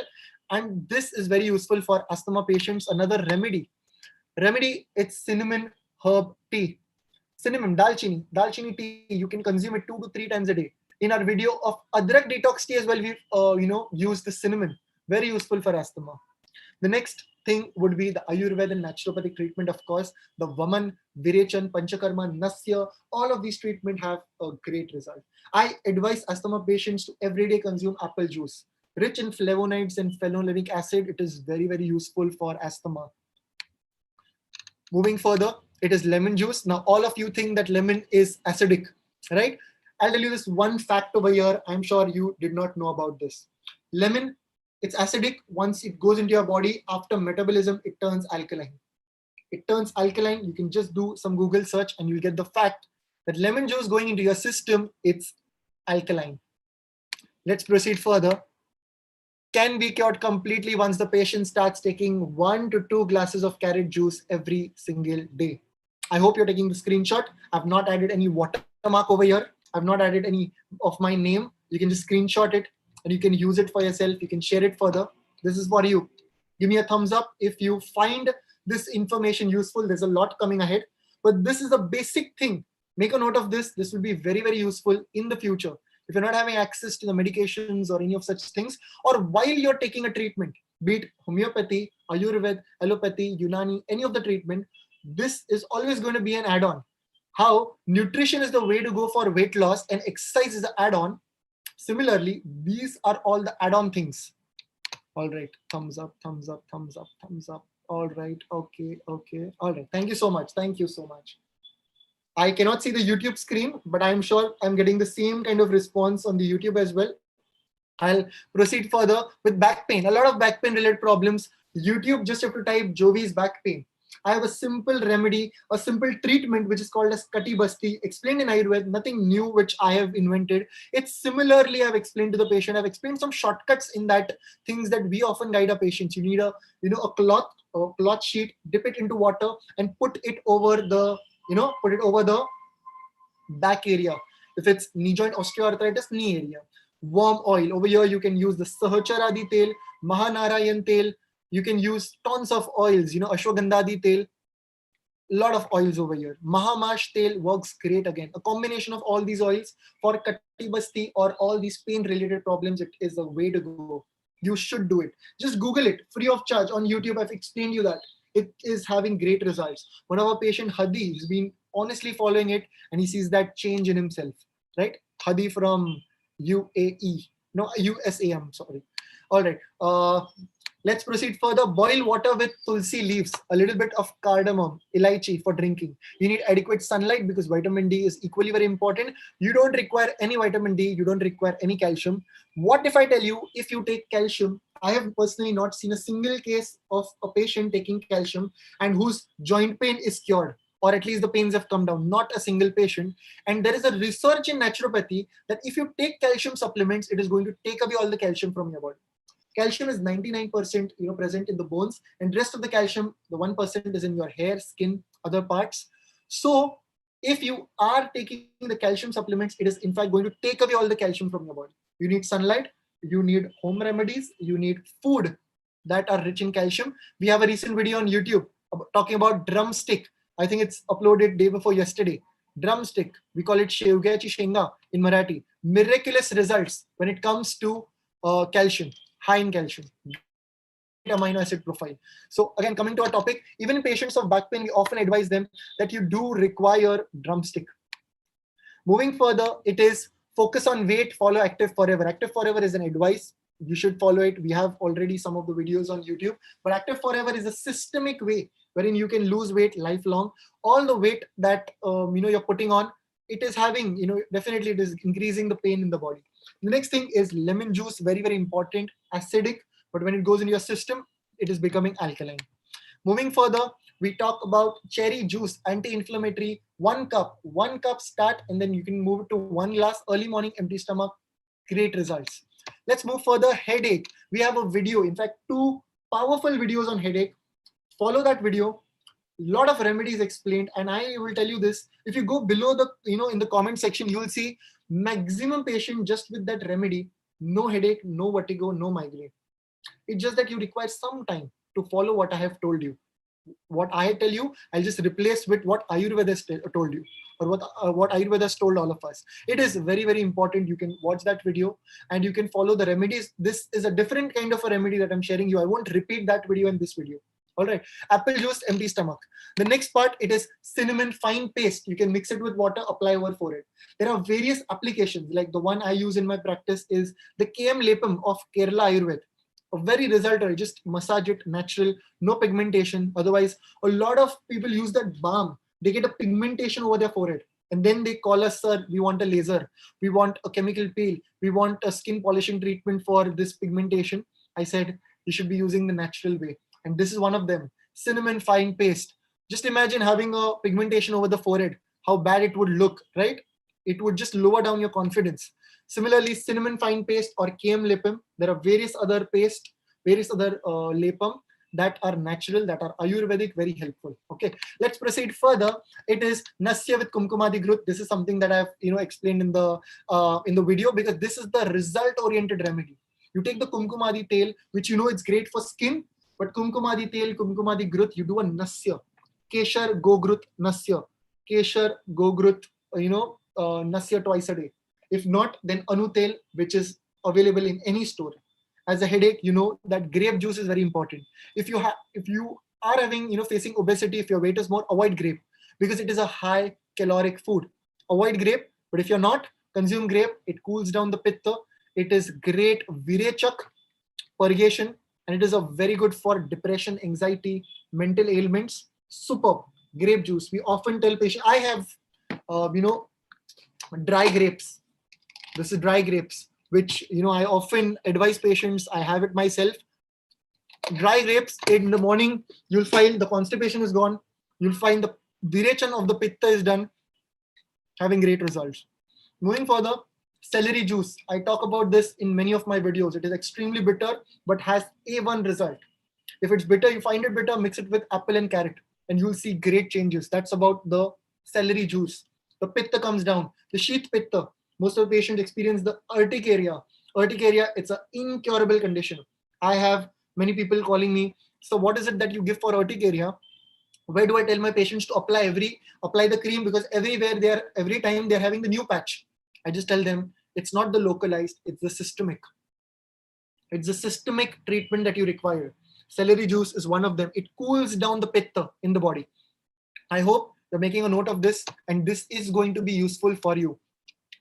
And this is very useful for asthma patients. Another remedy, it's cinnamon herb tea. Cinnamon, dalchini tea, you can consume it 2 to 3 times a day. In our video of adrak detox tea as well, we've used the cinnamon. Very useful for asthma. The next thing would be the Ayurveda naturopathic treatment, of course. The Vaman, Virechan, Panchakarma, Nasya, all of these treatments have a great result. I advise asthma patients to everyday consume apple juice. Rich in flavonoids and phenolenic acid, it is very, very useful for asthma. Moving further, it is lemon juice. Now, all of you think that lemon is acidic, right? I'll tell you this one fact over here. I'm sure you did not know about this. Lemon, it's acidic. Once it goes into your body, after metabolism, it turns alkaline. It turns alkaline. You can just do some Google search and you'll get the fact that lemon juice going into your system, it's alkaline. Let's proceed further. Can be cured completely once the patient starts taking 1 to 2 glasses of carrot juice every single day. I hope you're taking the screenshot. I've not added any watermark over here. I've not added any of my name. You can just screenshot it and you can use it for yourself. You can share it further. This is for you. Give me a thumbs up if you find this information useful. There's a lot coming ahead, but this is a basic thing. Make a note of this. This will be very, very useful in the future. if you're not having access to the medications or any of such things, or while you're taking a treatment, be it homeopathy, Ayurveda, allopathy, Unani, any of the treatment, this is always going to be an add-on. How nutrition is the way to go for weight loss and exercise is the add-on. Similarly, these are all the add-on things. All right, thumbs up, thumbs up, thumbs up, thumbs up. All right, okay, okay. All right, thank you so much. Thank you so much. I cannot see the YouTube screen, but I'm sure I'm getting the same kind of response on the YouTube as well. I'll proceed further with back pain. A lot of back pain related problems. YouTube, just have to type Jyovis back pain. I have a simple remedy, a simple treatment, which is called as Kati Basti, explained in Ayurveda, nothing new which I have invented. It's similarly, I've explained to the patient, I've explained some shortcuts in that, things that we often guide our patients. You need a cloth sheet, dip it into water and put it over the, back area. If it's knee joint osteoarthritis, knee area. Warm oil. Over here, you can use the Sahacharadi tel, Mahanarayan tel. You can use tons of oils, Ashwagandhadi tel. Lot of oils over here. Mahamash tel works great again. A combination of all these oils for Kati Basti or all these pain-related problems, it is the way to go. You should do it. Just Google it, free of charge on YouTube. I've explained you that. It is having great results. One of our patient, Hadi, has been honestly following it and he sees that change in himself, right? Hadi from UAE, no, USA, I'm sorry. All right, let's proceed further. Boil water with tulsi leaves, a little bit of cardamom, elaichi for drinking. You need adequate sunlight because vitamin D is equally very important. You don't require any vitamin D, you don't require any calcium. What if I tell you, if you take calcium, I have personally not seen a single case of a patient taking calcium and whose joint pain is cured, or at least the pains have come down, not a single patient. And there is a research in naturopathy that if you take calcium supplements, it is going to take away all the calcium from your body. Calcium is 99% present in the bones, and rest of the calcium, the 1% is in your hair, skin, other parts. So if you are taking the calcium supplements, it is in fact going to take away all the calcium from your body. You need sunlight, you need home remedies, you need food that are rich in calcium. We have a recent video on YouTube talking about drumstick. I think it's uploaded day before yesterday. Drumstick, we call it Shevgyachi Shenga in Marathi. Miraculous results when it comes to calcium, high in calcium, amino acid profile. So again, coming to our topic, even in patients of back pain, we often advise them that you do require drumstick. Moving further, it is focus on weight, follow Active Forever. Active Forever is an advice. You should follow it. We have already some of the videos on YouTube, but Active Forever is a systemic way wherein you can lose weight lifelong. All the weight that you're putting on, it is having, definitely it is increasing the pain in the body. The next thing is lemon juice, very, very important, acidic, but when it goes into your system, it is becoming alkaline. Moving further, we talk about cherry juice, anti-inflammatory, 1 cup start, and then you can move it to 1 glass, early morning, empty stomach, great results. Let's move further, headache. We have a video, in fact, 2 powerful videos on headache. Follow that video. Lot of remedies explained, and I will tell you this, if you go below the, in the comment section, you will see maximum patient just with that remedy, no headache, no vertigo, no migraine. It's just that you require some time to follow what I have told you. What I tell you, I'll just replace with what Ayurveda has told you, or what Ayurveda has told all of us. It is very, very important. You can watch that video and you can follow the remedies. This is a different kind of a remedy that I'm sharing you. I won't repeat that video in this video. All right, apple juice, empty stomach. The next part, it is cinnamon fine paste. You can mix it with water, apply over forehead. There are various applications, like the one I use in my practice is the KM Lepam of Kerala Ayurveda. A very result, just massage it, natural, no pigmentation. Otherwise, a lot of people use that balm. They get a pigmentation over their forehead. And then they call us, sir, we want a laser. We want a chemical peel. We want a skin polishing treatment for this pigmentation. I said, you should be using the natural way. And this is one of them, cinnamon fine paste. Just imagine having a pigmentation over the forehead, how bad it would look, right? It would just lower down your confidence. Similarly, cinnamon fine paste or KM Lepam. There are various other paste, various other Lepam that are natural, that are Ayurvedic, very helpful. Okay, let's proceed further. It is Nasya with Kumkumadi Grut. This is something that I've explained in the video, because this is the result-oriented remedy. You take the Kumkumadi tail, which it's great for skin, but Kumkumadi tail, Kumkumadi Grut, you do a Nasya. Keshar Go Grut Nasya. Keshar Go Grut, Nasya twice a day. If not, then Anutel, which is available in any store. As a headache, you know that grape juice is very important. If you are having, facing obesity, if your weight is more, avoid grape because it is a high caloric food. Avoid grape. But if you're not, consume grape. It cools down the pitta. It is great virechak, purgation, and it is a very good for depression, anxiety, mental ailments. Superb. Grape juice. We often tell patients, I have, dry grapes. This is dry grapes, which, I often advise patients. I have it myself. Dry grapes in the morning, you'll find the constipation is gone. You'll find the virechan of the pitta is done, having great results. Moving further, celery juice. I talk about this in many of my videos. It is extremely bitter, but has A1 result. If it's bitter, you find it bitter, mix it with apple and carrot, and you'll see great changes. That's about the celery juice. The pitta comes down. The sheath pitta. Most of the patients experience the urticaria. Urticaria, it's an incurable condition. I have many people calling me, so what is it that you give for urticaria? Where do I tell my patients to apply the cream? Because every time they're having the new patch. I just tell them it's not the localized, it's the systemic. It's the systemic treatment that you require. Celery juice is one of them. It cools down the pitta in the body. I hope you're making a note of this, and this is going to be useful for you.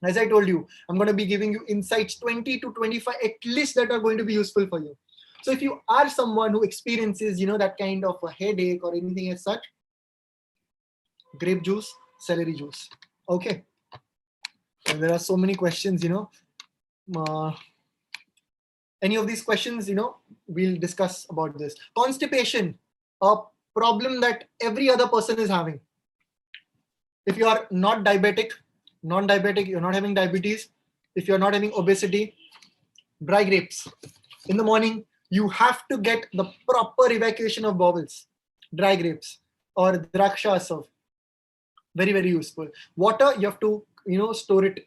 As I told you, I'm going to be giving you insights 20 to 25 at least that are going to be useful for you. So if you are someone who experiences, that kind of a headache or anything as such, grape juice, celery juice. Okay. And there are so many questions, any of these questions, we'll discuss about this. Constipation, a problem that every other person is having. If you are not diabetic, non-diabetic, you're not having diabetes, if you're not having obesity, dry grapes. In the morning, you have to get the proper evacuation of bowels. Dry grapes or draksha asav. Very, very useful. Water, you have to, store it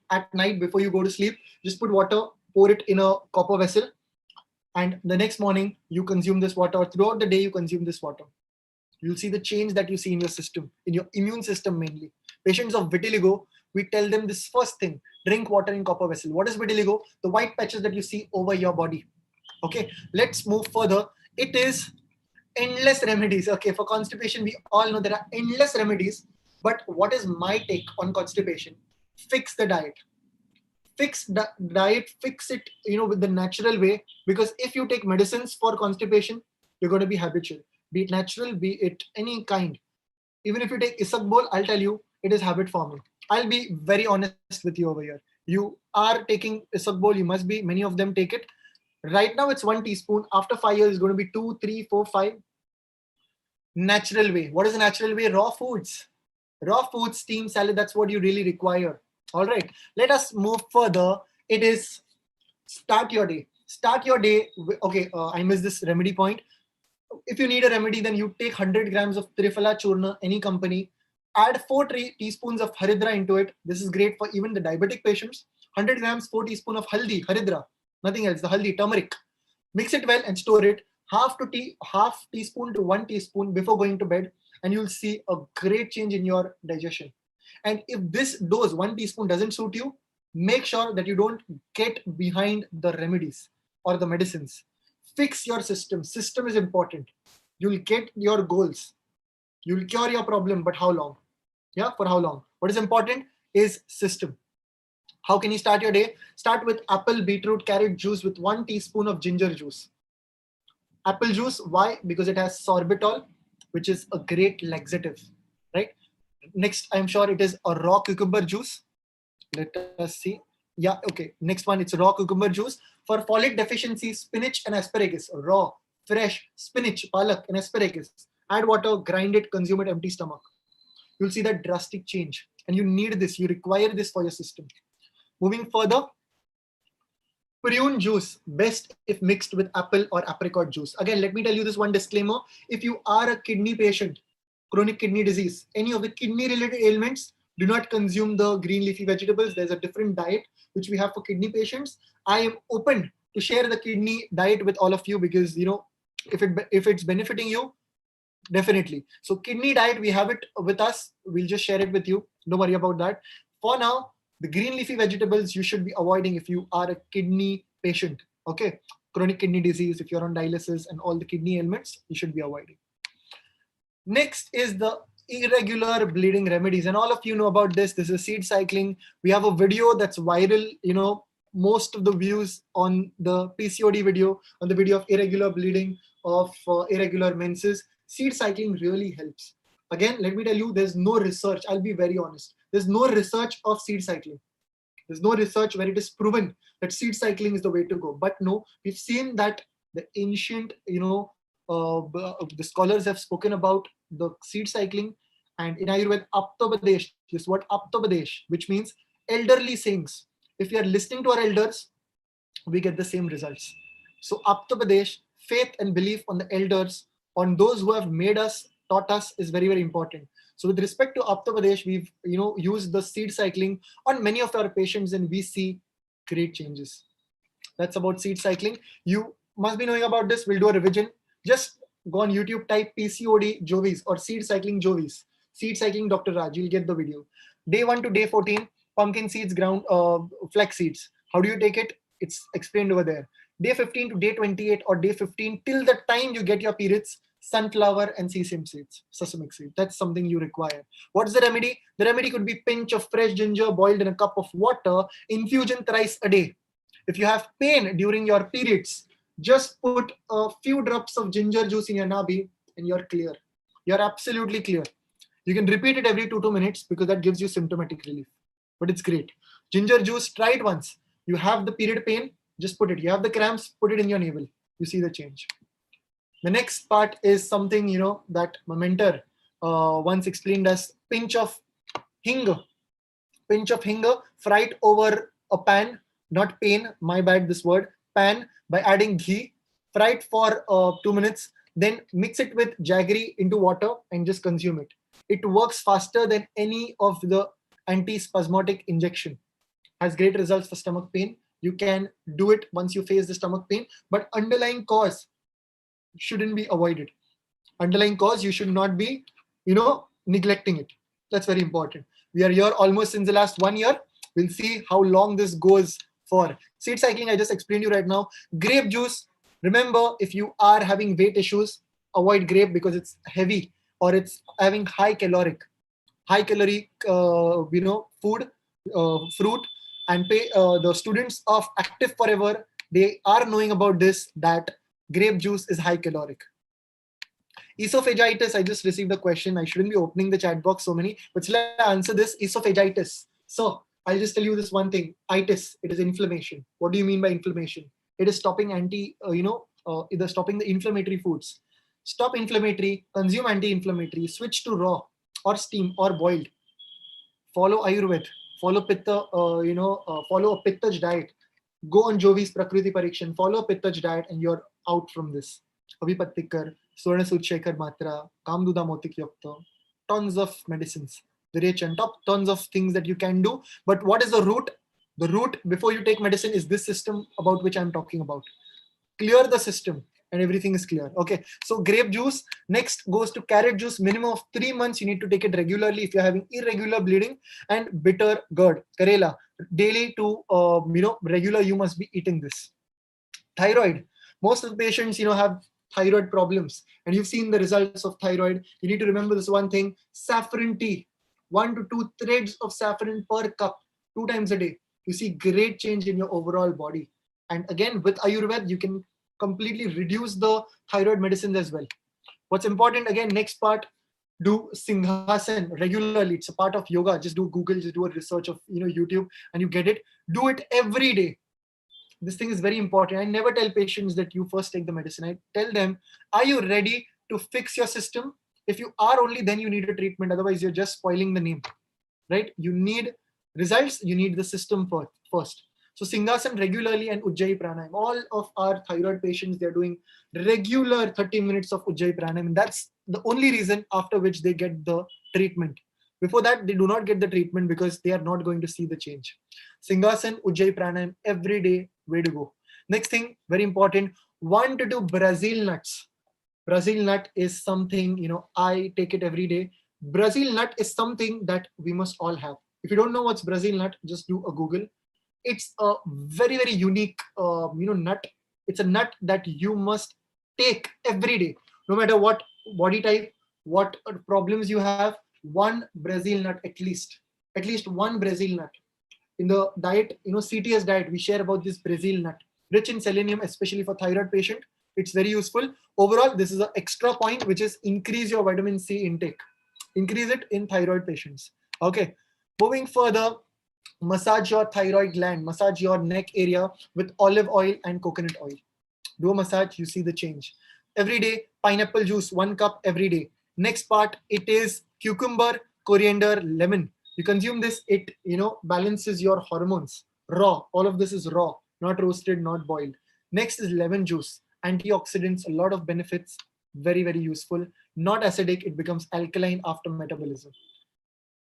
at night before you go to sleep. Just put water, pour it in a copper vessel, and the next morning you consume this water, or throughout the day you consume this water. You'll see the change that you see in your system, in your immune system mainly. Patients of vitiligo, we tell them this first thing, drink water in copper vessel. What is vitiligo? The white patches that you see over your body. Okay, let's move further. It is endless remedies. Okay, for constipation, we all know there are endless remedies. But what is my take on constipation? Fix the diet. Fix the diet, fix it, with the natural way. Because if you take medicines for constipation, you're going to be habitual. Be it natural, be it any kind. Even if you take isabgol, I'll tell you, it is habit forming. I'll be very honest with you over here. You are taking isabgol, you must be, many of them take it. Right now it's 1 teaspoon. After 5 years, it's going to be 2, 3, 4, 5. Natural way. What is the natural way? Raw foods. Raw foods, steam salad, that's what you really require. All right. Let us move further. It is start your day. Start your day. Okay, I missed this remedy point. If you need a remedy, then you take 100 grams of Triphala Churna, any company. Add 4 teaspoons of Haridra into it. This is great for even the diabetic patients. 100 grams, 4 teaspoons of Haldi, Haridra. Nothing else, the Haldi, turmeric. Mix it well and store it. Half teaspoon to 1 teaspoon before going to bed. And you'll see a great change in your digestion. And if this dose, 1 teaspoon, doesn't suit you, make sure that you don't get behind the remedies or the medicines. Fix your system. System is important. You'll get your goals. You'll cure your problem, but how long? Yeah, for how long? What is important is system. How can you start your day? Start with apple, beetroot, carrot juice with 1 teaspoon of ginger juice. Apple juice, why? Because it has sorbitol, which is a great laxative, right? Next, I'm sure it is a raw cucumber juice. Let us see. Yeah, okay. Next one, it's raw cucumber juice. For folate deficiency, spinach and asparagus, raw, fresh spinach, palak and asparagus. Add water, grind it, consume it, empty stomach. You'll see that drastic change. And you need this, you require this for your system. Moving further, prune juice, best if mixed with apple or apricot juice. Again, let me tell you this one disclaimer. If you are a kidney patient, chronic kidney disease, any of the kidney related ailments, do not consume the green leafy vegetables. There's a different diet which we have for kidney patients. I am open to share the kidney diet with all of you because, if it's benefiting you, definitely. So kidney diet, we have it with us. We'll just share it with you. Don't worry about that. For now, The green leafy vegetables you should be avoiding if you are a kidney patient. Okay, chronic kidney disease, if you're on dialysis and all the kidney ailments, you should be avoiding. Next is the irregular bleeding remedies, and all of you know about this. This is seed cycling. We have a video that's viral, most of the views on the PCOD video, on the video of irregular bleeding, of irregular menses. Seed cycling really helps. Again, let me tell you, there's no research. I'll be very honest. There's no research of seed cycling. There's no research where it is proven that seed cycling is the way to go. But no, we've seen that the ancient, the scholars have spoken about the seed cycling, and in Ayurveda, Aptopadesh, this word Aptopadesh, which means elderly sayings. If we are listening to our elders, we get the same results. So Aptopadesh, faith and belief on the elders, on those who have made us, taught us, is very, very important. So with respect to Aptopadesh, we've used the seed cycling on many of our patients, and we see great changes. That's about seed cycling. You must be knowing about this. We'll do a revision. Just go on YouTube, type PCOD Jyovis or seed cycling Jyovis. Seed cycling Dr. Raj, you'll get the video. Day 1 to day 14, pumpkin seeds, ground flax seeds. How do you take it? It's explained over there. Day 15 to day 28 or day 15 till the time you get your periods, sunflower and sesame seeds, sesame seeds. That's something you require. What's the remedy? The remedy could be pinch of fresh ginger boiled in a cup of water, infusion thrice a day. If you have pain during your periods, just put a few drops of ginger juice in your nabi and you're clear. You're absolutely clear. You can repeat it every 2 minutes because that gives you symptomatic relief. But it's great. Ginger juice, try it once. You have the period pain, just put it. You have the cramps, put it in your navel. You see the change. The next part is something, that my mentor once explained as pinch of hing. Pinch of hing, fry it over a pan, not pain, my bad this word, pan, by adding ghee. Fry it for 2 minutes, then mix it with jaggery into water and just consume it. It works faster than any of the antispasmodic injection. Has great results for stomach pain. You can do it once you face the stomach pain, but underlying cause shouldn't be avoided. Underlying cause, you should not be, neglecting it. That's very important. We are here almost since the last 1 year. We'll see how long this goes for. Seed cycling, I just explained you right now. Grape juice. Remember, if you are having weight issues, avoid grape because it's heavy or it's having high calorie, food, fruit. And the students of Active Forever, they are knowing about this, that grape juice is high caloric. Esophagitis, I just received a question. I shouldn't be opening the chat box so many, but shall I answer this? Esophagitis. So I'll just tell you this one thing. Itis, it is inflammation. What do you mean by inflammation? It is stopping either stopping the inflammatory foods. Stop inflammatory, consume anti-inflammatory, switch to raw or steam or boiled. Follow Ayurveda, follow Pitta, follow a Pittaj diet. Go on Jyovis Prakriti Parikshan, follow a Pittaj diet and you're out from this. Avipattikar, Swarna Sudshekar Matra, Kamduda Motik Yokta, tons of medicines. The rich and top, tons of things that you can do. But what is the root? The root before you take medicine is this system about which I'm talking about. Clear the system and everything is clear. Okay, so grape juice. Next goes to carrot juice. Minimum of 3 months you need to take it regularly if you're having irregular bleeding. And bitter gourd, Karela, daily to regular you must be eating this. Thyroid. Most of the patients have thyroid problems, and you've seen the results of thyroid. You need to remember this one thing: saffron tea, 1 to 2 threads of saffron per cup, 2 times a day. You see great change in your overall body. And again, with Ayurveda, you can completely reduce the thyroid medicines as well. What's important, again, next part, do Singhasan regularly. It's a part of yoga. Just do Google, just do a research of YouTube and you get it. Do it every day. This thing is very important. I never tell patients that you first take the medicine. I tell them, are you ready to fix your system? If you are, only then you need a treatment. Otherwise, you're just spoiling the name, right? You need results. You need the system first. So Singhasan regularly and Ujjayi Pranayam. All of our thyroid patients, they're doing regular 30 minutes of Ujjayi Pranayam. And that's the only reason after which they get the treatment. Before that, they do not get the treatment because they are not going to see the change. Singhasan, Ujjayi Pranayam, every day, way to go. Next thing, very important, 1 to 2 Brazil nuts. Brazil nut is something, I take it every day. Brazil nut is something that we must all have. If you don't know what's Brazil nut, just do a Google. It's a very, very unique, nut. It's a nut that you must take every day, no matter what body type, what problems you have. One Brazil nut at least one Brazil nut in the diet. CTS diet, we share about this Brazil nut, rich in selenium, especially for thyroid patient. It's very useful. Overall, this is an extra point, which is increase your vitamin C intake. Increase it in thyroid patients. Okay, moving further, massage your thyroid gland, massage your neck area with olive oil and coconut oil. Do a massage, you see the change. Every day, pineapple juice, 1 cup every day. Next part, it is cucumber, coriander, lemon. You consume this, it balances your hormones. Raw, all of this is raw, not roasted, not boiled. Next is lemon juice, antioxidants, a lot of benefits, very, very useful. Not acidic, it becomes alkaline after metabolism.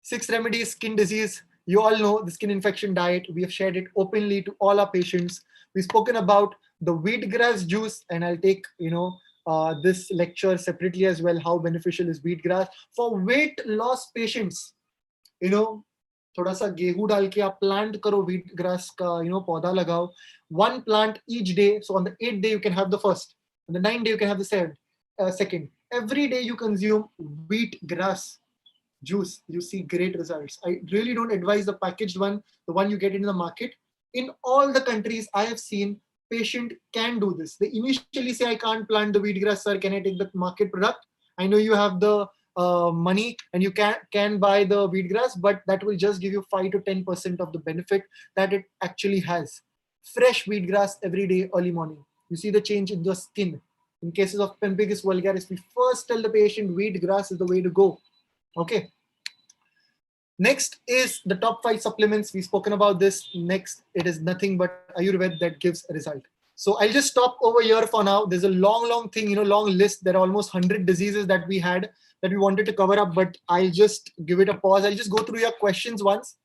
6 remedies, skin disease. You all know the skin infection diet. We have shared it openly to all our patients. We've spoken about the wheatgrass juice, and I'll take this lecture separately as well. How beneficial is wheatgrass for weight loss patients? थोड़ा सा गेहूं डाल के आप plant करो wheatgrass का पौधा लगाओ. One plant each day. So on the 8th day you can have the first. On the 9th day you can have the second. Every day you consume wheatgrass juice, you see great results. I really don't advise the packaged one, the one you get in the market. In all the countries I have seen, patient can do this. They initially say, I can't plant the wheatgrass, sir. Can I take the market product? I know you have the money and you can buy the wheatgrass, but that will just give you 5 to 10% of the benefit that it actually has. Fresh wheatgrass every day, early morning. You see the change in the skin. In cases of pemphigus vulgaris, we first tell the patient wheatgrass is the way to go. Okay. Next is the top 5 supplements. We've spoken about this. Next, it is nothing but Ayurveda that gives a result. So I'll just stop over here for now. There's a long thing, long list. There are almost 100 diseases that we had that we wanted to cover up, but I'll just give it a pause. I'll just go through your questions once.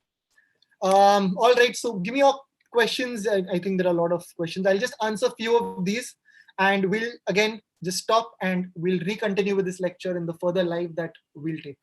All right, so give me your questions. I think there are a lot of questions. I'll just answer a few of these, and we'll again just stop and we'll recontinue with this lecture in the further live that we'll take.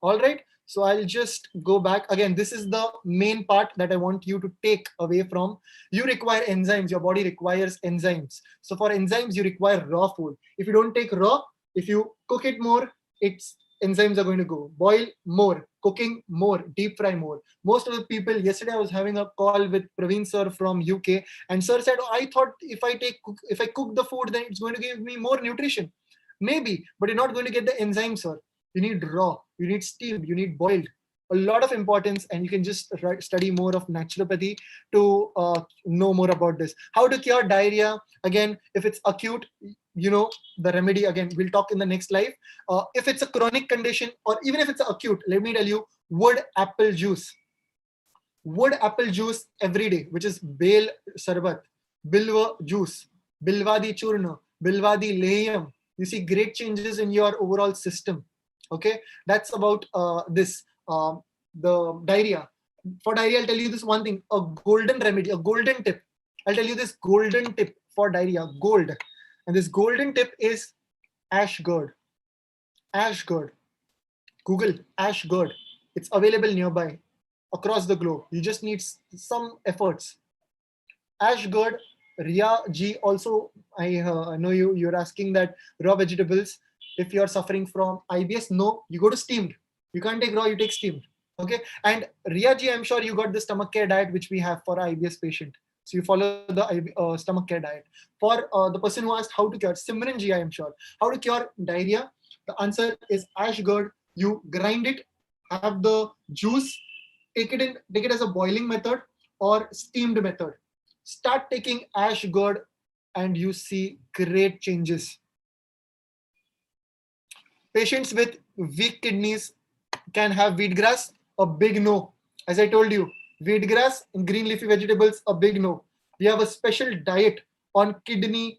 All right, so I'll just go back. Again, this is the main part that I want you to take away from. You require enzymes. Your body requires enzymes. So for enzymes, you require raw food. If you don't take raw, if you cook it more, its enzymes are going to go. Boil more, cooking more, deep fry more. Most of the people, yesterday I was having a call with Praveen sir from UK, and sir said, oh, I thought if I cook the food, then it's going to give me more nutrition. Maybe, but you're not going to get the enzymes, sir. You need raw, you need steamed, you need boiled. A lot of importance, and you can just study more of naturopathy to know more about this. How to cure diarrhea? Again, if it's acute, the remedy, again, we'll talk in the next live. If it's a chronic condition, or even if it's acute, let me tell you, wood apple juice. Wood apple juice every day, which is Bale Sarbat, Bilva juice, Bilvadi Churna, Bilvadi Leyam. You see great changes in your overall system. Okay, that's about the diarrhea. For diarrhea, I'll tell you this one thing, a golden remedy, a golden tip. I'll tell you this golden tip for diarrhea, gold. And this golden tip is ash gourd. Ash gourd. Google ash gourd. It's available nearby across the globe. You just need some efforts. Ash gourd, Ria G. Also, I know you're asking that raw vegetables. If you're suffering from IBS, no, you go to steamed. You can't take raw, you take steamed. Okay. And Ria Ji, I'm sure you got the stomach care diet, which we have for IBS patient. So you follow the stomach care diet. For the person who asked how to cure, Simran Ji, I am sure. How to cure diarrhea? The answer is ash gourd. You grind it, have the juice, take it as a boiling method or steamed method. Start taking ash gourd and you see great changes. Patients with weak kidneys can have wheatgrass, a big no. As I told you, wheatgrass and green leafy vegetables, a big no. We have a special diet on kidney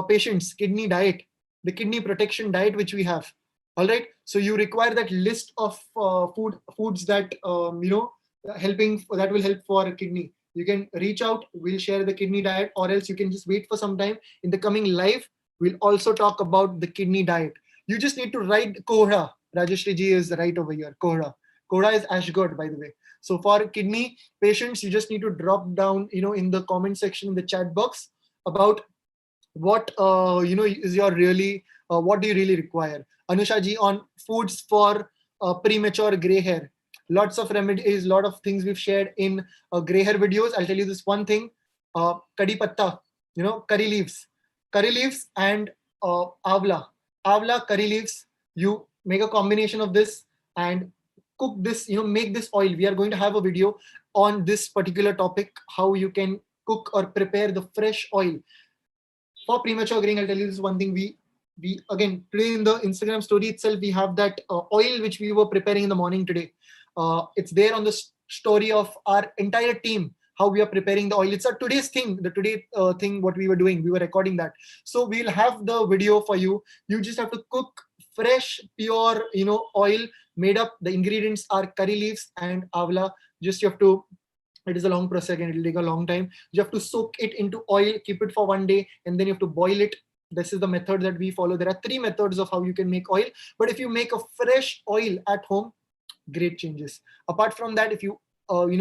patients, kidney diet, the kidney protection diet which we have. All right. So you require that list of foods that that will help for kidney. You can reach out. We'll share the kidney diet, or else you can just wait for some time. In the coming live, we'll also talk about the kidney diet. You just need to write Kohra. Rajeshri ji is right over here. Kohra. Koda is Ashgod, by the way. So for kidney patients, you just need to drop down, in the comment section in the chat box about what is your really what do you really require. Anusha ji on foods for premature gray hair. Lots of remedies, lot of things we've shared in gray hair videos. I'll tell you this one thing: kadi patta, curry leaves and avla curry leaves. You make a combination of this and cook this. Make this oil. We are going to have a video on this particular topic: how you can cook or prepare the fresh oil for premature graying. I'll tell you this one thing. We again today in the Instagram story itself, we have that oil which we were preparing in the morning today. It's there on the story of our entire team, how we are preparing the oil. It's a today's thing, the today thing, what we were doing. We were recording that. So we'll have the video for you. You just have to cook fresh, pure, oil made up. The ingredients are curry leaves and avla. Just you have to, it is a long process and it will take a long time. You have to soak it into oil, keep it for 1 day, and then you have to boil it. This is the method that we follow. There are 3 methods of how you can make oil, but if you make a fresh oil at home, great changes. Apart from that, if you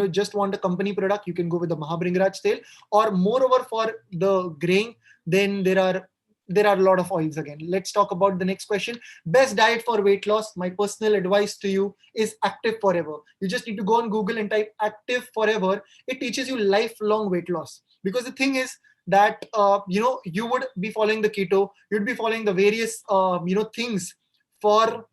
just want a company product, you can go with the Mahabringraj tail, or moreover for the graying, then there are a lot of oils again. Let's talk about the next question. Best diet for weight loss. My personal advice to you is Active Forever. You just need to go on Google and type Active Forever. It teaches you lifelong weight loss. Because the thing is that, you would be following the keto, you'd be following the various, things for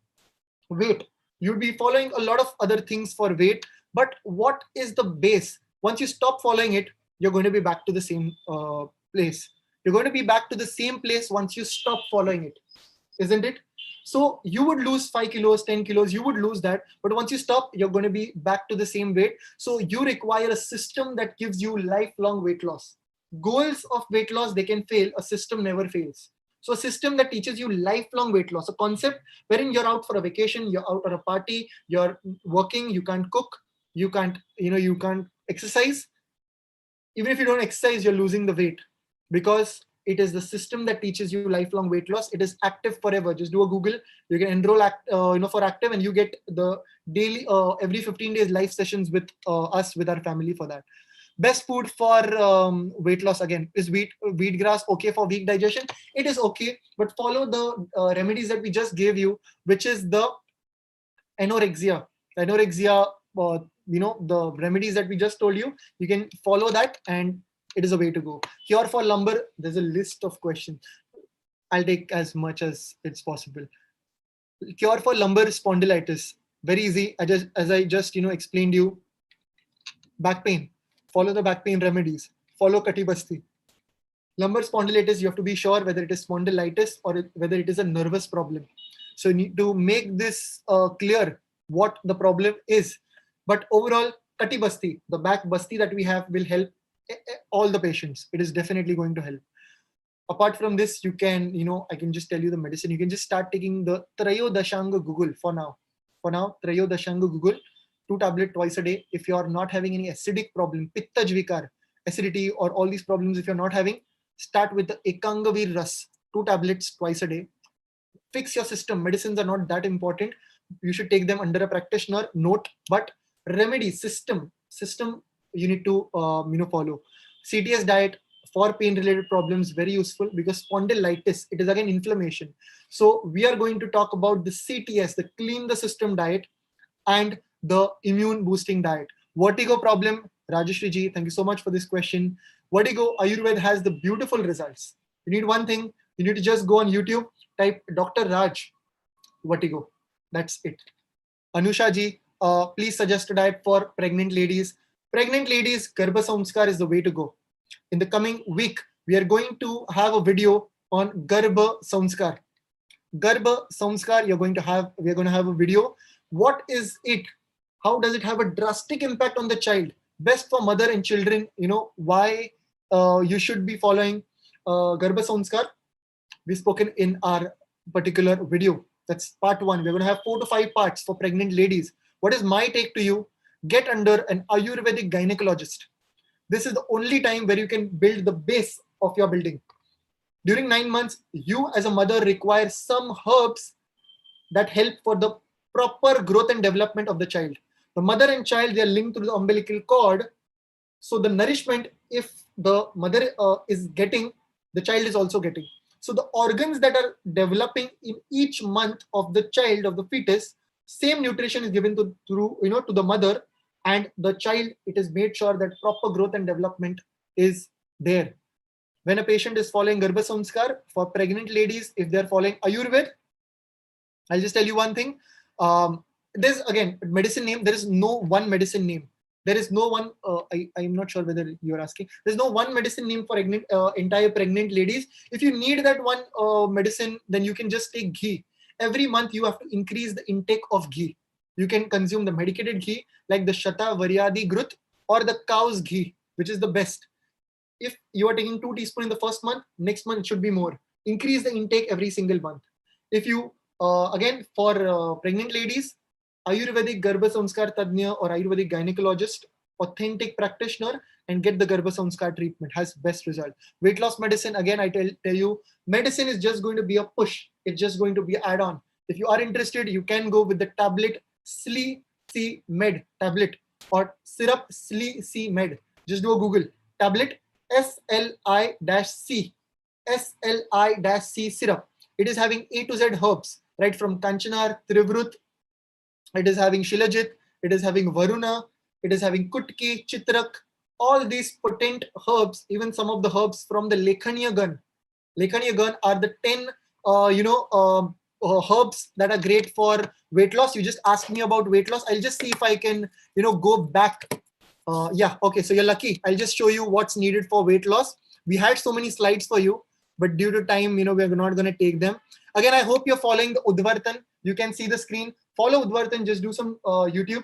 weight. You'd be following a lot of other things for weight. But what is the base? Once you stop following it, you're going to be back to the same place. You're going to be back to the same place once you stop following it, isn't it? So you would lose 5 kilos, 10 kilos, you would lose that. But once you stop, you're going to be back to the same weight. So you require a system that gives you lifelong weight loss. Goals of weight loss, they can fail. A system never fails. So a system that teaches you lifelong weight loss, a concept wherein you're out for a vacation, you're out on a party, you're working, you can't cook, you can't exercise. Even if you don't exercise, you're losing the weight, because it is the system that teaches you lifelong weight loss. It is Active Forever. Just do a Google. You can enroll for Active, and you get the daily every 15 days live sessions with us, with our family for that. Best food for weight loss, again, is wheat grass. Okay for weak digestion? It is okay, but follow the remedies that we just gave you, which is the anorexia. The remedies that we just told you, you can follow that and it is a way to go. Cure for lumbar, there's a list of questions. I'll take as much as it's possible. Cure for lumbar spondylitis, very easy. As I just explained you. Back pain, follow the back pain remedies. Follow Kati Basti. Lumbar spondylitis, you have to be sure whether it is spondylitis or whether it is a nervous problem. So you need to make this clear what the problem is. But overall, Kati Basti, the back basti that we have, will help all the patients. It is definitely going to help. Apart from this, you can, I can just tell you the medicine. You can just start taking the Trayodashanga Gugul for now. Trayodashanga Gugul, 2 tablets twice a day. If you are not having any acidic problem, Pitta Jvikar, acidity or all these problems, if you're not having, start with the Ekangavir Ras, 2 tablets twice a day. Fix your system. Medicines are not that important. You should take them under a practitioner note, but remedy system you need to follow. CTS diet for pain related problems, very useful, because spondylitis, it is again inflammation. So we are going to talk about the CTS, the clean the system diet, and the immune boosting diet. Vertigo problem, Rajeshri ji, thank you so much for this question. Vertigo, Ayurveda has the beautiful results. You need one thing, you need to just go on YouTube, type Dr. Raj vertigo. That's it. Anusha ji, please suggest a diet for pregnant ladies. Pregnant ladies, Garbha Samskar is the way to go. In the coming week, we are going to have a video on Garbha Samskar. Garbha Samskar, we are going to have a video. What is it? How does it have a drastic impact on the child? Best for mother and children, why you should be following Garbha Samskar. We've spoken in our particular video. That's part 1. We're going to have 4 to 5 parts for pregnant ladies. What is my take to you? Get under an Ayurvedic gynecologist. This is the only time where you can build the base of your building. During 9 months, you as a mother require some herbs that help for the proper growth and development of the child. The mother and child, they are linked through the umbilical cord. So the nourishment, if the mother is getting, the child is also getting. So the organs that are developing in each month of the child, of the fetus, same nutrition is given to to the mother, and the child, it is made sure that proper growth and development is there. When a patient is following Garbha Samskar, for pregnant ladies, if they're following Ayurveda, I'll just tell you one thing. There's again medicine name. There is no one medicine name. There is no one. I'm not sure whether you're asking. There's no one medicine name for entire pregnant ladies. If you need that one medicine, then you can just take ghee. Every month you have to increase the intake of ghee. You can consume the medicated ghee like the Shata Varyadi Grut or the cow's ghee, which is the best. If you are taking 2 teaspoons in the first month, next month it should be more. Increase the intake every single month. If you again, for pregnant ladies, Ayurvedic Garbha Samskar Tadnya or Ayurvedic gynecologist, authentic practitioner, and get the Garbha Samskar treatment, has best result. Weight loss medicine, again, I tell you, medicine is just going to be a push. It's just going to be an add-on. If you are interested, you can go with the tablet Sli C Med tablet or syrup Sli C Med. Just do a Google. Tablet SLI-C SLI-C syrup. It is having A to Z herbs, right from Kanchanar, Trivrut, it is having Shilajit, it is having Varuna, it is having Kutki, Chitrak, all these potent herbs, even some of the herbs from the Lekhaniya Gun. Lekhaniya Gun are the 10, herbs that are great for weight loss. You just asked me about weight loss. I'll just see if I can, go back. Yeah, okay, so you're lucky. I'll just show you what's needed for weight loss. We had so many slides for you, but due to time, we're not going to take them. Again, I hope you're following the Udvartan. You can see the screen. Follow Udvartan. Just do some YouTube.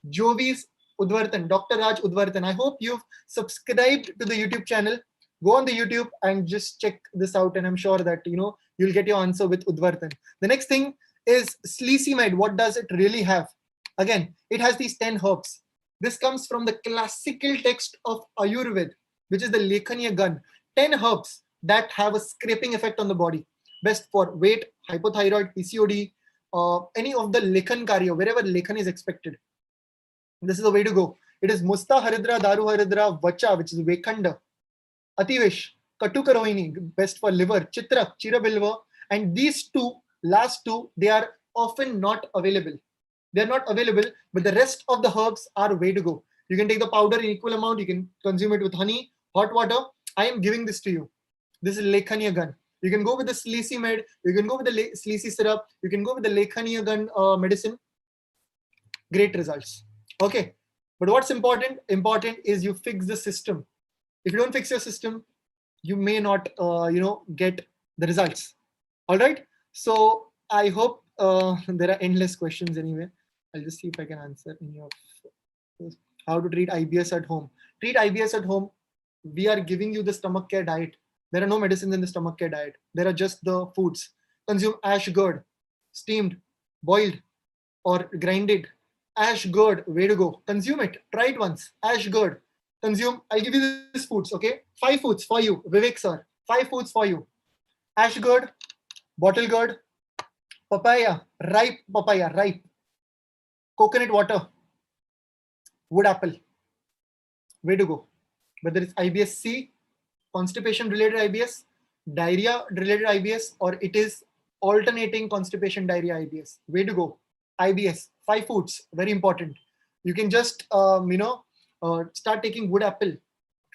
Jyovis Udvartan, Dr. Raj Udvartan. I hope you've subscribed to the YouTube channel. Go on the YouTube and just check this out. And I'm sure that, you'll get your answer with Udvartan. The next thing is Sleazy Med. What does it really have? Again, it has these 10 herbs. This comes from the classical text of Ayurveda, which is the Lekhaniya Gun. 10 herbs that have a scraping effect on the body. Best for weight, hypothyroid, PCOD, any of the Lekhan Karya, wherever Lekhan is expected. This is the way to go. It is Musta Haridra, Daru Haridra, Vacha, which is Vekhanda, Ativesh, Katuka Rohini, best for liver, Chitra, Chirabilva, and these last two, they are often not available. They're not available, but the rest of the herbs are way to go. You can take the powder in equal amount, you can consume it with honey, hot water. I am giving this to you. This is Lekhaniya Gun. You can go with the Sleazy Med, you can go with the Sleazy syrup, you can go with the Lekhaniya Gun medicine. Great results. Okay, but what's important? Important is you fix the system. If you don't fix your system, you may not, get the results. All right. So I hope there are endless questions anyway. I'll just see if I can answer any of those. How to treat IBS at home? Treat IBS at home. We are giving you the stomach care diet. There are no medicines in the stomach care diet. There are just the foods. Consume ash gourd, steamed, boiled, or grinded. Ash gourd, way to go. Consume it. Try it once. Ash gourd. Consume. I'll give you these foods, okay? 5 foods for you, Vivek sir. 5 foods for you. Ash gourd, bottle gourd, papaya, ripe papaya, ripe. Coconut water, wood apple. Way to go. Whether it's IBS-C, constipation-related IBS, diarrhea-related IBS, or it is alternating constipation, diarrhea, IBS. Way to go. IBS, 5 foods, very important. You can just, start taking wood apple.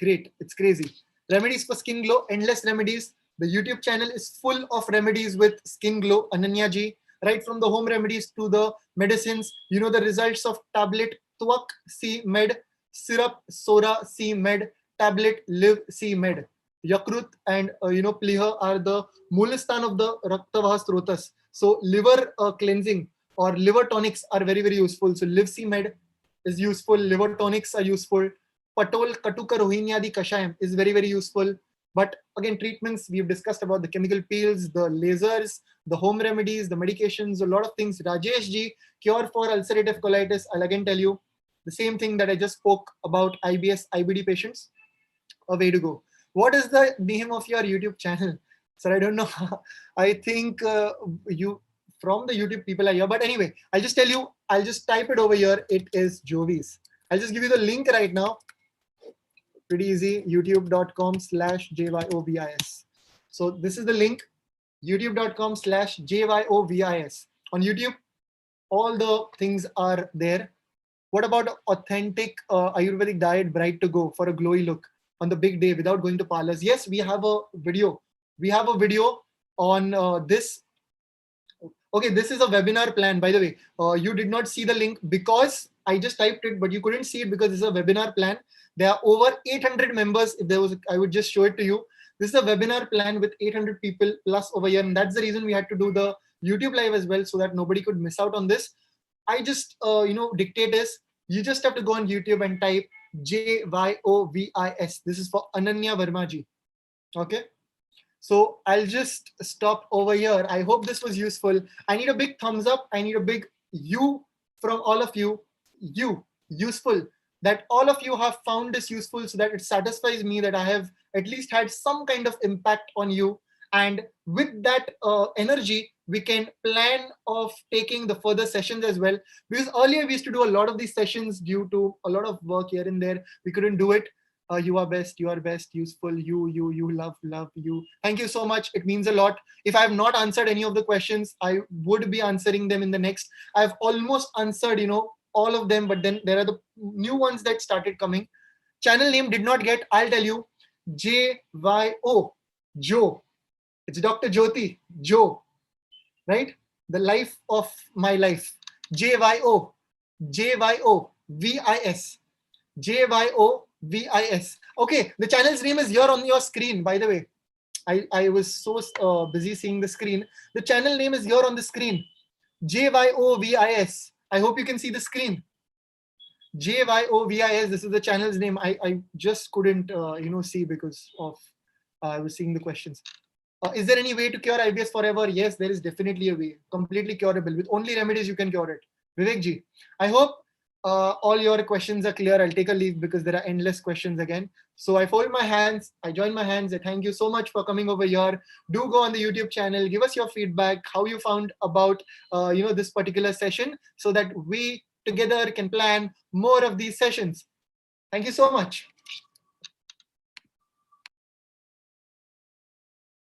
Great, it's crazy. Remedies for skin glow, endless remedies. The YouTube channel is full of remedies with skin glow, Ananya ji. Right from the home remedies to the medicines. You know the results of tablet Twak C Med, syrup Sora C Med, tablet Live C Med. Yakrut and Pliha are the Mulistan of the Raktavaha Srotas. So liver cleansing or liver tonics are very, very useful. So Live C Med is useful. Liver tonics are useful. Patol Katuka Rohinyadi Kashayam is very, very useful. But again, treatments, we've discussed about the chemical peels, the lasers, the home remedies, the medications, a lot of things. Rajesh ji, cure for ulcerative colitis. I'll again tell you the same thing that I just spoke about IBS, IBD patients. A way to go. What is the name of your YouTube channel? Sir, I don't know. I think you from the YouTube people are here. But anyway, I'll just tell you, I'll just type it over here. It is Jyovis. I'll just give you the link right now. Pretty easy, youtube.com/JYOVIS. So this is the link, youtube.com/JYOVIS. On YouTube, all the things are there. What about authentic Ayurvedic diet, bright to go for a glowy look on the big day without going to parlors? Yes, we have a video. We have a video on this. Okay, this is a webinar plan, by the way. You did not see the link because I just typed it, but you couldn't see it because this is a webinar plan. There are over 800 members. If there was, I would just show it to you. This is a webinar plan with 800 people plus over here. And that's the reason we had to do the YouTube live as well, so that nobody could miss out on this. I just, dictate this. You just have to go on YouTube and type JYOVIS. This is for Ananya Vermaji. Okay. So I'll just stop over here. I hope this was useful. I need a big thumbs up. I need a big you from all of you. Useful. That all of you have found this useful, so that it satisfies me that I have at least had some kind of impact on you. And with that energy, we can plan of taking the further sessions as well. Because earlier we used to do a lot of these sessions due to a lot of work here and there. We couldn't do it. You are best, useful, you, love, you. Thank you so much. It means a lot. If I have not answered any of the questions, I would be answering them in the next. I've almost answered, all of them, but then there are the new ones that started coming. Channel name did not get, I'll tell you, JYO, Joe. It's Dr. Jyoti, Joe, right? The life of my life. JYO, VIS, JYOVIS. Okay, the channel's name is here on your screen, by the way. I was so busy seeing the screen. The channel name is here on the screen. JYOVIS. I hope you can see the screen. JYOVIS. This is the channel's name. I just couldn't, see because of I was seeing the questions. Is there any way to cure IBS forever? Yes, there is definitely a way. Completely curable. With only remedies, you can cure it. Vivek ji, I hope all your questions are clear. I'll take a leave because there are endless questions again. So I fold my hands. I join my hands. I thank you so much for coming over here. Do go on the YouTube channel. Give us your feedback, how you found about this particular session, so that we together can plan more of these sessions. Thank you so much.